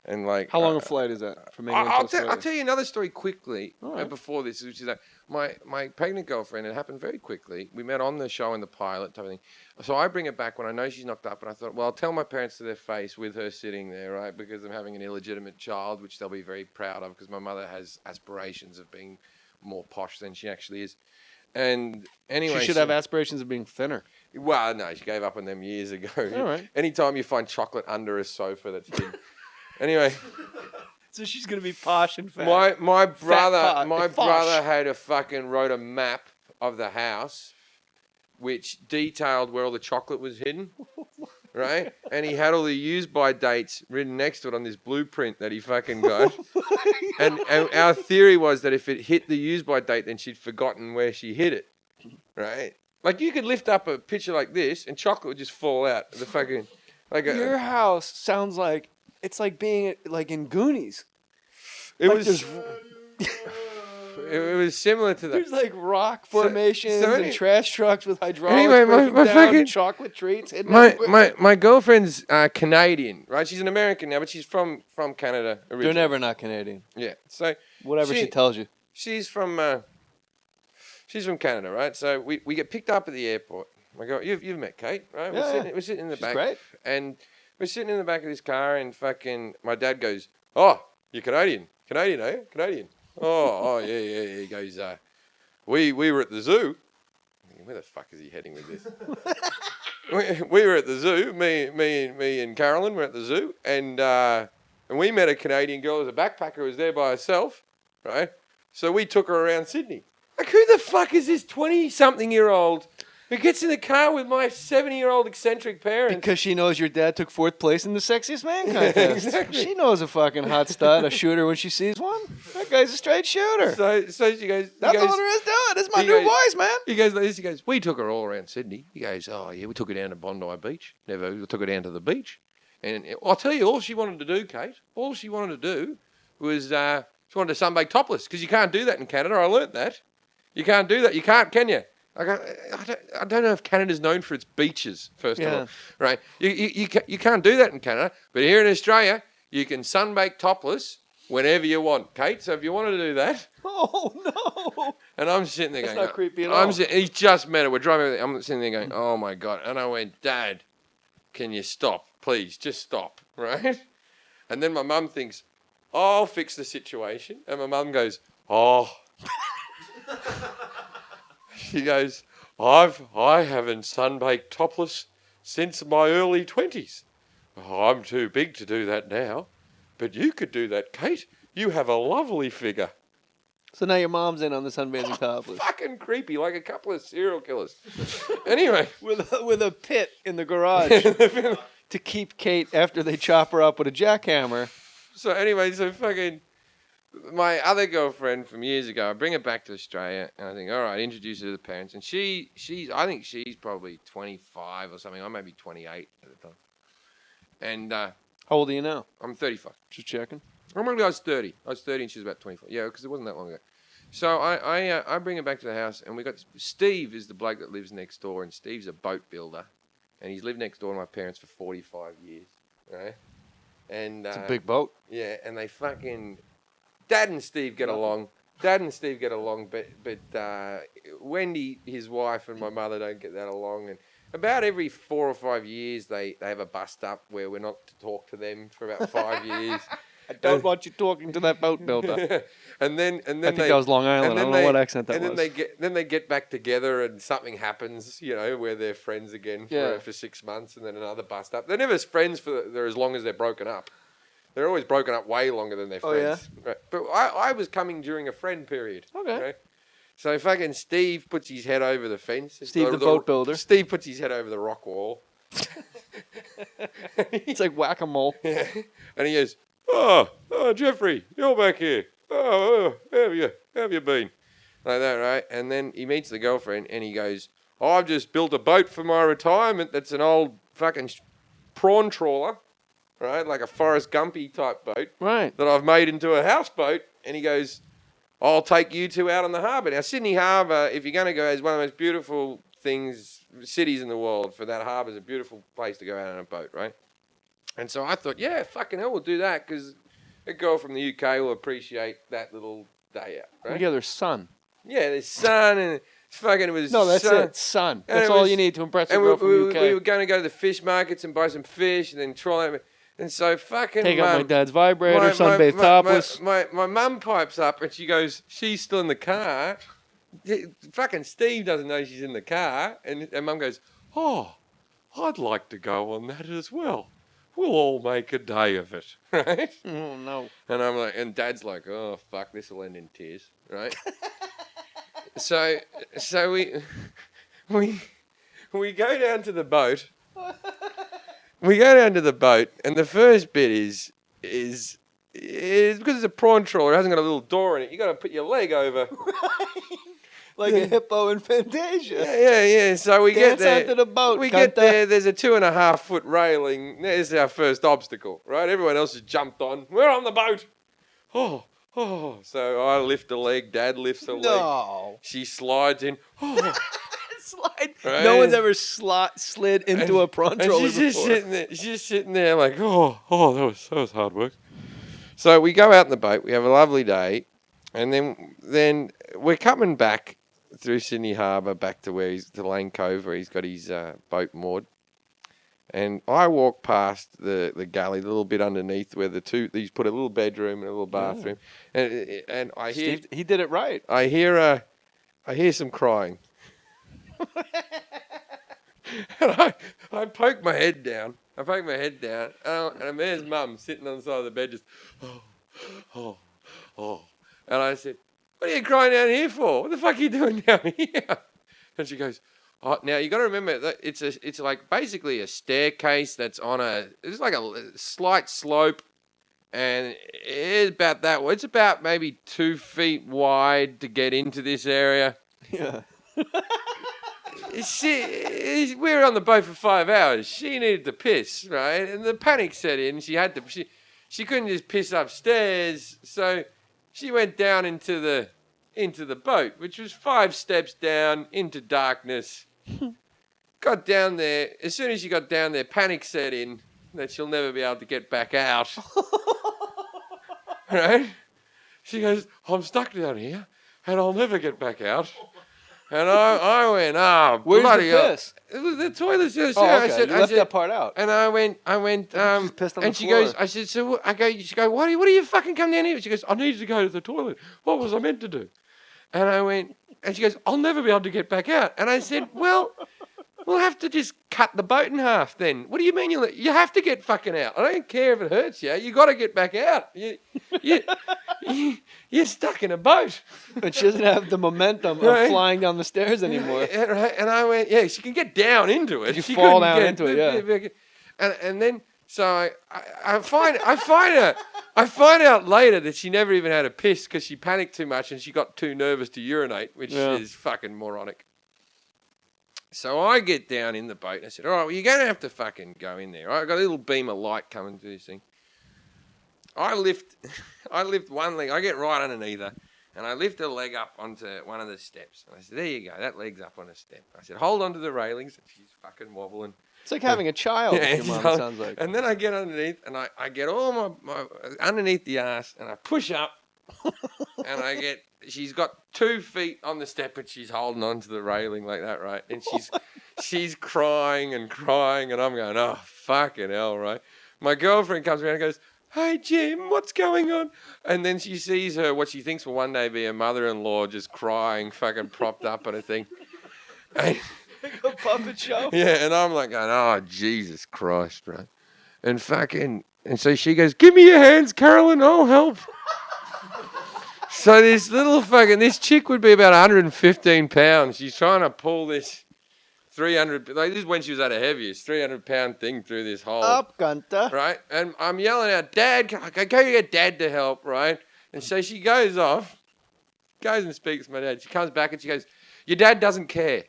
And like, How long a flight is that from England to I'll Australia? tell you another story quickly right. before this, which is that my pregnant girlfriend, it happened very quickly. We met on the show in the pilot type of thing. So I bring her back when I know she's knocked up, and I thought, well, I'll tell my parents to their face with her sitting there, right? Because I'm having an illegitimate child, which they'll be very proud of, because my mother has aspirations of being more posh than she actually is. And anyway, She should have aspirations of being thinner. Well, no, she gave up on them years ago. All right. Anytime you find chocolate under a sofa that's hidden. Anyway. So she's gonna be posh and fat. My brother Fosh. had wrote a map of the house, which detailed where all the chocolate was hidden, right? And he had all the use by dates written next to it on this blueprint that he fucking got. and our theory was that if it hit the use by date, then she'd forgotten where she hid it, right? Like you could lift up a picture like this, and chocolate would just fall out. The fucking Your house sounds like it's like being like in Goonies. It Like was. It was similar to that. There's like rock formations so and trash trucks with hydraulics Anyway, breaking my down, fucking- chocolate treats. hidden everywhere. My girlfriend's Canadian, right? She's an American now, but she's from Canada originally. They're never not Canadian. Yeah. So Whatever she tells you. she's from Canada, right? So we get picked up at the airport. I go, you've met Kate, right? Yeah, We're sitting in the she's back, great. and we're sitting in the back of this car, and fucking my dad goes, "Oh, you're Canadian, eh? Canadian." Oh, yeah. He goes, we were at the zoo. Where the fuck is he heading with this? we were at the zoo. Me and Carolyn were at the zoo, and we met a Canadian girl as a backpacker who was there by herself, right? So we took her around Sydney. Like, who the fuck is this 20-something-year-old who gets in the car with my 70-year-old eccentric parents? Because she knows your dad took 4th place in the sexiest man contest. Exactly. She knows a fucking hot stud, a shooter when she sees one. That guy's a straight shooter. So she goes, That's all there is to it. This is my he new goes- voice, man. He goes like this. He goes, we took her all around Sydney. He goes, oh yeah, we took her down to Bondi Beach. We took her down to the beach. And I'll tell you, all she wanted to do, Kate, all she wanted to do was she wanted to sunbake topless, because you can't do that in Canada. I learnt that. You can't do that. You can't, can you? I don't know if Canada's known for its beaches, first of all. Right? You can't do that in Canada. But here in Australia, you can sunbake topless whenever you want, Kate. So if you wanted to do that. Oh, no. And I'm sitting there That's going. not creepy at all. He's just met her. We're driving. I'm sitting there going, oh my God. And I went, Dad, can you stop? Please, just stop. Right? And then my mum thinks, I'll fix the situation. And my mum goes, oh. She goes, I haven't sunbaked topless since my early 20s. Oh, I'm too big to do that now. But you could do that, Kate. You have a lovely figure. So now your mom's in on the sunbathing topless. Fucking creepy, like a couple of serial killers. Anyway. With a pit in the garage to keep Kate after they chop her up with a jackhammer. So anyway, fucking my other girlfriend from years ago, I bring her back to Australia, and I think, all right, introduce her to the parents. And I think she's probably 25 or something. I may be 28 at the time. And how old are you now? I'm 35. Just checking. I remember I was 30. I was 30 and she was about 25. Yeah, because it wasn't that long ago. So I bring her back to the house, and we got Steve is the bloke that lives next door, and Steve's a boat builder, and he's lived next door to my parents for 45 years, right? And It's a big boat. Yeah, and they fucking Dad and Steve get along. But Wendy, his wife, and my mother don't get that along, and about every 4 or 5 years they have a bust up where we're not to talk to them for about 5 years. I don't want you talking to that boat builder. and then I think that was Long Island. I don't know what accent that was. And then they get back together, and something happens, where they're friends again for 6 months, and then another bust up. They're never friends they're as long as they're broken up. They're always broken up way longer than they're friends. Oh, yeah? Right. But I was coming during a friend period. Okay. Right? So fucking Steve puts his head over the fence. Steve the boat builder. Steve puts his head over the rock wall. It's like whack-a-mole. Yeah. And he goes, oh, Jeffrey, you're back here. Oh, how have you been? Like that, right? And then he meets the girlfriend, and he goes, I've just built a boat for my retirement that's an old fucking prawn trawler, right? Like a Forrest Gumpy type boat. Right. That I've made into a houseboat. And he goes, I'll take you two out on the harbour. Now, Sydney Harbour, if you're going to go, is one of the most beautiful cities in the world. For that harbour is a beautiful place to go out on a boat, right? And so I thought, yeah, fucking hell, we'll do that because a girl from the UK will appreciate that little day out, right? We got their son. Yeah, there's sun and it was No, that's sun. it. Son. And That's it all was- you need to impress a And girl from the UK. we were going to go to the fish markets and buy some fish and then try them. And so fucking Take out my dad's vibrator, sunbathe topless. My mum pipes up and she goes, she's still in the car. Fucking Steve doesn't know she's in the car. And mum goes, oh, I'd like to go on that as well. We'll all make a day of it, right? Oh, no. And I'm like, and Dad's like, oh, fuck, this will end in tears, right? so we go down to the boat. We go down to the boat, and the first bit is because it's a prawn trawler, it hasn't got a little door in it. You got to put your leg over. Like a hippo in Fantasia. Yeah. So we get Dance there. onto the boat, We cunt get that. there. There's a 2.5 foot railing. There's our first obstacle, right? Everyone else has jumped on. We're on the boat. Oh. So I lift a leg. Dad lifts a leg. No. She slides in. Oh. Slide. Right. No one's ever slid into a prawn And trawler she's just before. sitting there. She's just sitting there like, oh, that was hard work. So we go out in the boat. We have a lovely day, and then we're coming back through Sydney Harbour back to to Lane Cove where he's got his boat moored. And I walk past the galley, the little bit underneath where he's put a little bedroom and a little bathroom, and I hear Steve, he did it right. I hear some crying. And I poke my head down. And there's Mum sitting on the side of the bed just, oh. And I said, what are you crying down here for? What the fuck are you doing down here? And she goes, oh, now you got to remember that it's like basically a staircase that's it's like a slight slope, and it's about that. It's about maybe 2 feet wide to get into this area. Yeah. We were on the boat for 5 hours. She needed to piss, right? And the panic set in. She had to. She couldn't just piss upstairs, so she went down into the boat, which was 5 steps down into darkness. Got down there. As soon as she got down there, panic set in that she'll never be able to get back out. Right? She goes, I'm stuck down here, and I'll never get back out. And I went, oh, Where's bloody the hell. piss? It was the toilet. So Oh, I okay. said, You left that part out. And I went, Just pissed on and the she floor. goes, I said, so what? She goes, what do you fucking come down here? She goes, I needed to go to the toilet. What was I meant to do? And I went, and she goes, I'll never be able to get back out. And I said, well, we'll have to just cut the boat in half then. What do you mean you have to get fucking out? I don't care if it hurts you. You got to get back out. You're stuck in a boat. But she doesn't have the momentum Right. of flying down the stairs anymore. And I went, yeah, she can get down into it. You She fall couldn't down into it, yeah. And then so I find out later that she never even had a piss because she panicked too much and she got too nervous to urinate, which is fucking moronic. So I get down in the boat and I said, all right, well, you're going to have to fucking go in there. Right? I got a little beam of light coming through this thing. I lift one leg. I get right underneath her, and I lift her leg up onto one of the steps. And I said, there you go. That leg's up on a step. I said, hold on to the railings. And she's fucking wobbling. It's like having a child, Yeah, your mom, it sounds like. And then I get underneath, and I get all my underneath the ass, and I push up, and she's got 2 feet on the step, and she's holding on to the railing like that, right? And she's crying, and I'm going, oh, fucking hell, right? My girlfriend comes around and goes, hey, Jim, what's going on? And then she sees what she thinks will one day be her mother-in-law just crying, fucking propped up on a thing. And, A puppet show? yeah, and I'm like going, oh, Jesus Christ, right? And so she goes, give me your hands, Carolyn, I'll help. So this chick would be about 115 pounds. She's trying to pull this 300, this is when she was at her heaviest, 300-pound thing through this hole. Up, Gunter. Right? And I'm yelling out, Dad, go get Dad to help, right? And so she goes off, goes and speaks to my dad. She comes back and she goes, your dad doesn't care.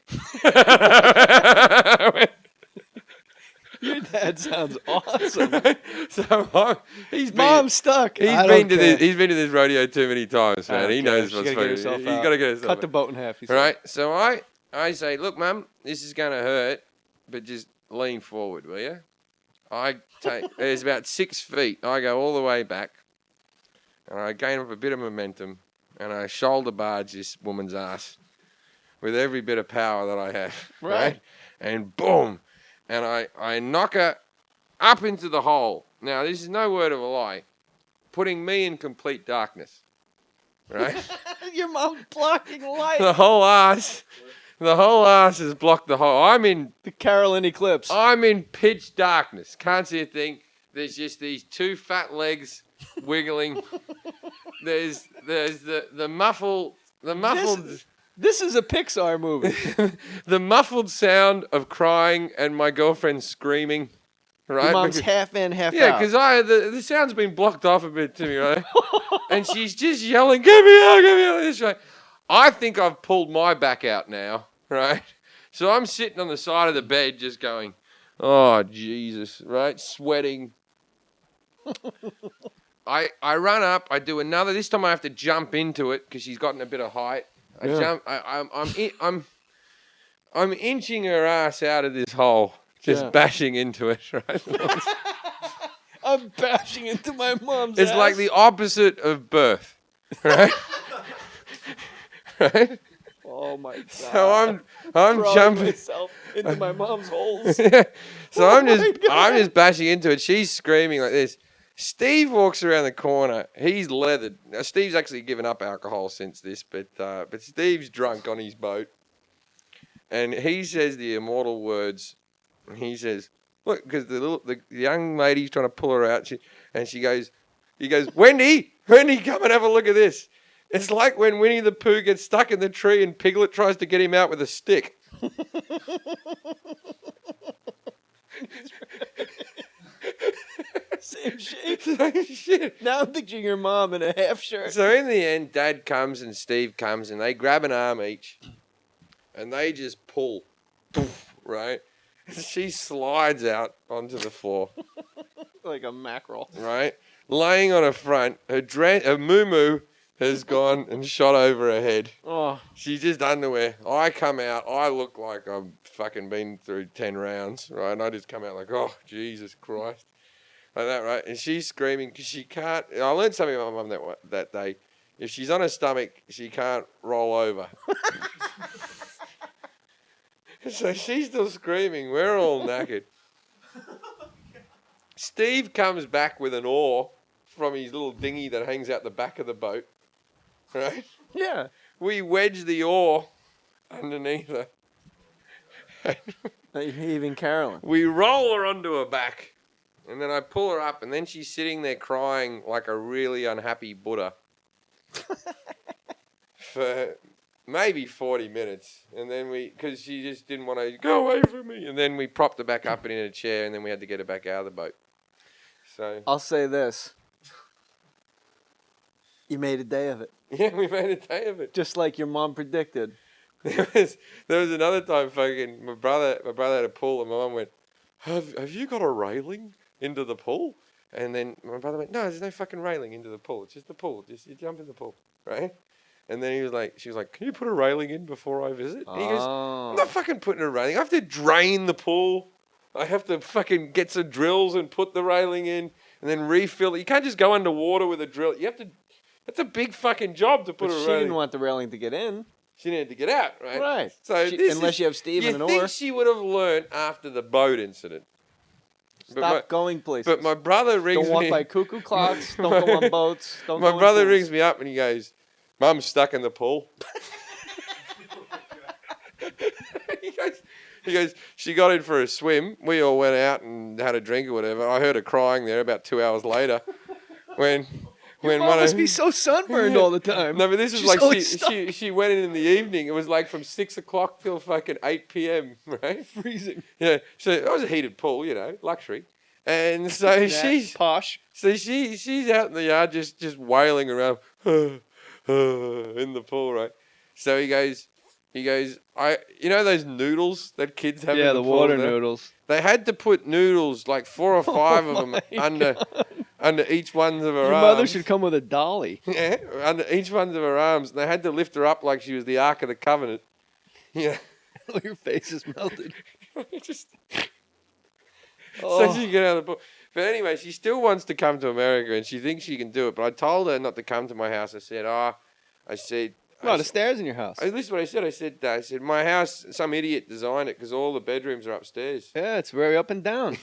Your dad sounds awesome. So he's been, Mom's stuck. He's been to this rodeo too many times, man. He knows what's funny. He's got to get himself Cut the out. boat in half. Right? So I say, look, Mum, this is going to hurt, but just lean forward, will you? There's about 6 feet. I go all the way back, and I gain up a bit of momentum, and I shoulder barge this woman's ass with every bit of power that I have. Right? And boom, and I knock her up into the hole. Now, this is no word of a lie, putting me in complete darkness. Right? Your mom's blocking light. The whole ass has blocked the hole. I'm in The Carolyn eclipse. I'm in pitch darkness. Can't see a thing. There's just these 2 fat legs wiggling. There's the muffled This is a Pixar movie. the muffled sound of crying and my girlfriend screaming. Right? Your mom's half in, half Yeah, out. because the sound's been blocked off a bit to me, right? And she's just yelling, "Get me out, get me out!" This way. I think I've pulled my back out now, right? So I'm sitting on the side of the bed, just going, "Oh Jesus!" Right, sweating. I run up. I do another. This time I have to jump into it because she's gotten a bit of height. I jump. I'm inching her ass out of this hole, just bashing into it. Right. I'm bashing into my mom's It's ass. like the opposite of birth, right? Right? Oh my god. So I'm Throwing jumping myself into my mom's holes. So I'm just bashing into it. She's screaming like this. Steve walks around the corner. He's leathered. Now, Steve's actually given up alcohol since this, but Steve's drunk on his boat, and he says the immortal words. He says, "Look," because the young lady's trying to pull her out, he goes, "Wendy, come and have a look at this. It's like when Winnie the Pooh gets stuck in the tree and Piglet tries to get him out with a stick." Same shape. Same shit. Now I'm picturing your mom in a half shirt. So in the end, Dad comes and Steve comes and they grab an arm each and they just pull, poof, right? She slides out onto the floor. Like a mackerel. Right? Laying on her front, her muumuu has gone and shot over her head. Oh. She's just underwear. I come out, I look like I've fucking been through 10 rounds, right? And I just come out like, oh, Jesus Christ. Like that, right? And she's screaming because she can't. I learned something about my mum that day. If she's on her stomach, she can't roll over. So she's still screaming. We're all knackered. Steve comes back with an oar from his little dinghy that hangs out the back of the boat. Right? Yeah. We wedge the oar underneath her. Even Carolyn. We roll her onto her back. And then I pull her up, and then she's sitting there crying like a really unhappy Buddha for maybe 40 minutes. And then because she just didn't want to go away from me. And then we propped her back up in a chair, and then we had to get her back out of the boat. So I'll say this. You made a day of it. yeah, we made a day of it. Just like your mom predicted. There was another time fucking my brother had a pool, and my mum went, have you got a railing into the pool? And then my brother went, no, there's no fucking railing into the pool. It's just the pool. Just you jump in the pool, right? And then she was like, can you put a railing in before I visit? And he goes, I'm not fucking putting a railing. I have to drain the pool. I have to fucking get some drills and put the railing in and then refill it. You can't just go underwater with a drill. You have to. That's a big fucking job to put But a she railing. didn't want the railing to get in. She needed to get out, right? Right. So Unless you have Steve and an You think oar. she would have learned after the boat incident. Stop going places. But my brother rings Don't walk me. by cuckoo clocks. Don't go on boats. Don't My go brother in pools. rings me up and he goes, Mum's stuck in the pool. He goes, she got in for a swim. We all went out and had a drink or whatever. I heard her crying there about 2 hours later. When Your mom must be so sunburned all the time. No, but this is She's like always stuck. she went in the evening. It was like from 6 o'clock till fucking 8 p.m. Right? Freezing. Yeah. So it was a heated pool, luxury. And so she's posh. So she's out in the yard just wailing around in the pool, right? So he goes, those noodles that kids have. Yeah, in the the pool water there? noodles. They had to put noodles, like 4 or 5 of them under each one of her Your arms. mother should come with a dolly. Yeah, under each one of her arms. And they had to lift her up like she was the Ark of the Covenant. Yeah. Your face is melted. So she can get out of the pool. But anyway, she still wants to come to America, and she thinks she can do it. But I told her not to come to my house. I said, What, the stairs in your house? Listen to what I said. I said, my house, some idiot designed it because all the bedrooms are upstairs. Yeah, it's very up and down.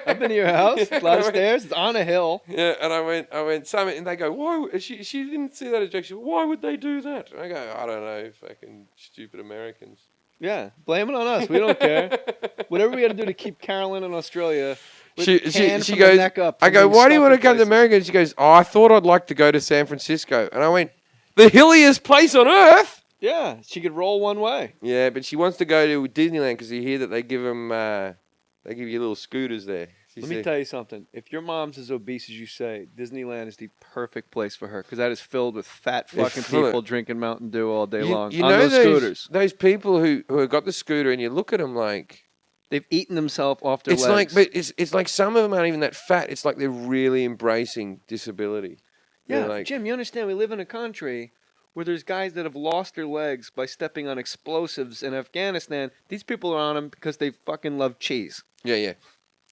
I've been to your house. A lot of stairs. It's on a hill. Yeah, and I went, and they go, why? She didn't see that objection. Why would they do that? And I go, I don't know, fucking stupid Americans. Yeah, blame it on us. We don't care. Whatever we got to do to keep Carolyn in Australia. She goes, I go, why do you want to come to America? And she goes, I thought I'd like to go to San Francisco. And I went, the hilliest place on earth. Yeah, she could roll one way. Yeah, but she wants to go to Disneyland because you hear that they give them, they give you little scooters there. Let me tell you something. If your mom's as obese as you say, Disneyland is the perfect place for her because that is filled with fat fucking people drinking Mountain Dew all day long on those scooters. Those people who have got the scooter and you look at them like they've eaten themselves off their legs. Like, but it's like some of them aren't even that fat. It's like they're really embracing disability. Yeah, like, Jim, you understand? We live in a country where there's guys that have lost their legs by stepping on explosives in Afghanistan. These people are on them because they fucking love cheese. Yeah.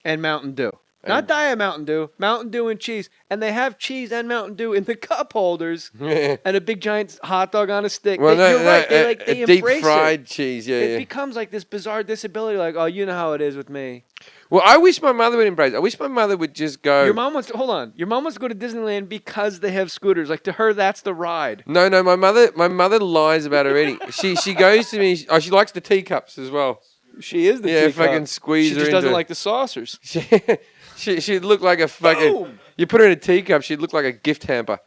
And Mountain Dew. Not Diet Mountain Dew and cheese. And they have cheese and Mountain Dew in the cup holders and a big giant hot dog on a stick. Well, you're right. They deep embrace fried it. cheese, It becomes like this bizarre disability, like, oh, you know how it is with me. Well, I wish my mother would embrace it. I wish my mother would just go. Your mom wants to go to Disneyland because they have scooters. Like, to her, that's the ride. No, my mother lies about her eating. She goes to me. Oh, she likes the teacups as well. She is the teacup. Fucking squeeze her She just doesn't like the saucers. She'd look like a fucking. Boom! You put her in a teacup, she'd look like a gift hamper,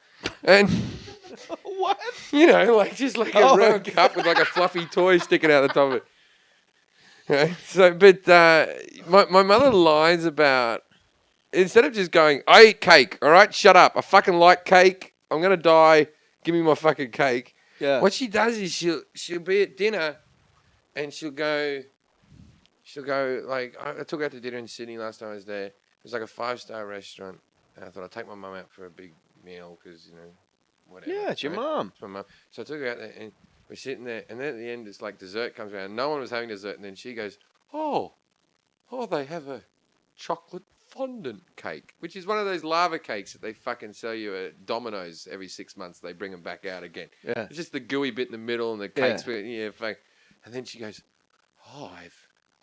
and what? You know, like just like a round cup with like a fluffy toy sticking out the top of it. Okay? So, but my mother lies about instead of just going, I eat cake. All right, shut up. I fucking like cake. I'm gonna die. Give me my fucking cake. Yeah. What she does is she'll be at dinner, and she'll go like I took her out to dinner in Sydney last time I was there. It was like a 5-star restaurant, and I thought I'd take my mum out for a big meal because whatever. Yeah, it's your mom. It's my mum. So I took her out there, and we're sitting there, and then at the end it's like dessert comes around. No one was having dessert, and then she goes, "Oh, they have a chocolate fondant cake," which is one of those lava cakes that they fucking sell you at Domino's every 6 months. They bring them back out again. Yeah. It's just the gooey bit in the middle, and the cakes. Yeah. And then she goes, "Oh,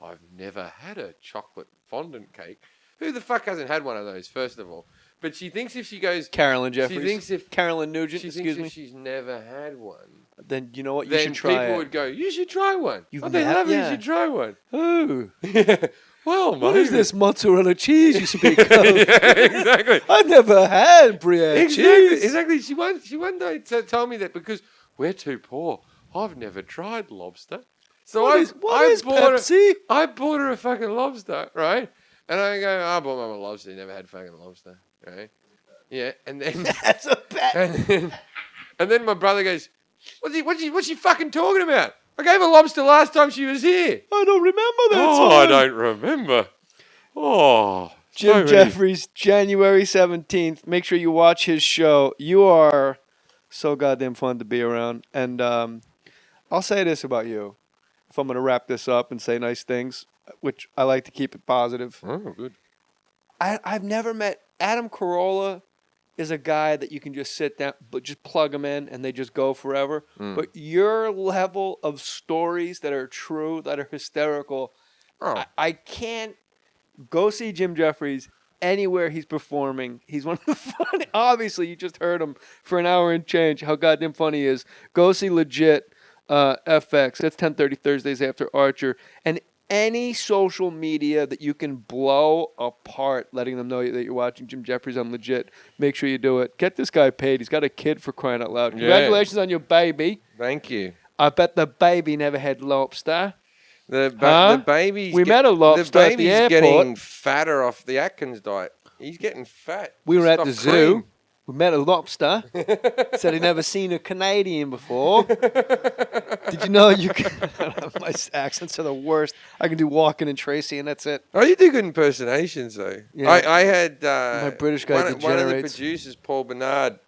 I've never had a chocolate fondant cake." Who the fuck hasn't had one of those, first of all? But she thinks if she goes... Carolyn Jeffries. She thinks if... Carolyn Nugent, excuse me. If she's never had one... Then you know what? You should try it. Then people would go, you should try one. You've they love it. You should try one. Ooh. Well, what is this mozzarella cheese you speak of? Yeah, exactly. I've never had Brie cheese. Exactly. She one day told me that because we're too poor. I've never tried lobster. So what is Pepsi? I bought her a fucking lobster, right? And I go, I bought Mum a lobster. You never had fucking lobster, right? Yeah, and then that's a bet. And then my brother goes, "What's she fucking talking about? I gave her lobster last time she was here." I don't remember that. I don't remember. Oh, Jim Jeffries, January 17th. Make sure you watch his show. You are so goddamn fun to be around. And I'll say this about you. If I'm going to wrap this up and say nice things, which I like to keep it positive. Oh, good. I've never met Adam Carolla. Is a guy that you can just sit down, but just plug them in and they just go forever. But your level of stories that are true, that are hysterical, I can't go see Jim Jeffries anywhere he's performing. He's one of the funny. Obviously, you just heard him for an hour and change. How goddamn funny he is. Go see Legit FX. That's 10:30 Thursdays after Archer. And any social media that you can blow apart, letting them know that you're watching Jim Jeffries on Legit, make sure you do it. Get this guy paid. He's got a kid, for crying out loud. Congratulations on your baby. Thank you. I bet the baby never had lobster. The baby's... We met a lobster at the airport. The baby's getting fatter off the Atkins diet. He's getting fat. We were at the zoo. We met a lobster. Said he'd never seen a Canadian before. Did you know you can... My accents are the worst. I can do Walken and Tracy, and that's it. Oh, you do good impersonations, though. Yeah. I had... my British guy one of the producers, Paul Bernard,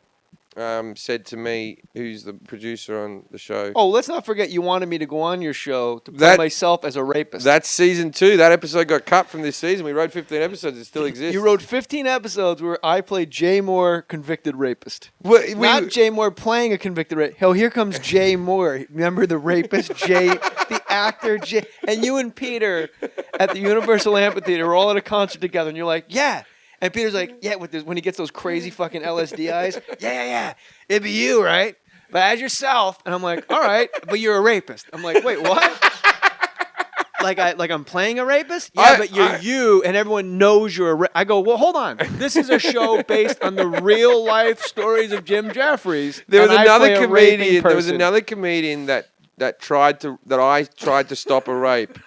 said to me, who's the producer on the show. Oh, let's not forget you wanted me to go on your show to play That- myself as a rapist. That's season 2. That episode got cut from this season. We wrote 15 episodes. It still exists. You wrote 15 episodes where I played Jay Mohr, convicted rapist. Not Jay Mohr playing a convicted rapist. Hell, here comes Jay Mohr. Remember the rapist, Jay, the actor, Jay. And you and Peter at the Universal Amphitheater were all at a concert together, and you're like, yeah. And Peter's like, yeah, with this, when he gets those crazy fucking LSD eyes, yeah. It'd be you, right? But as yourself. And I'm like, all right, but you're a rapist. I'm like, wait, what? Like I'm playing a rapist? Yeah, but you're you, and everyone knows you're a I go, well, hold on. This is a show based on the real life stories of Jim Jeffries. There was and another I play a comedian. raping There was person. another comedian that I tried to stop a rape.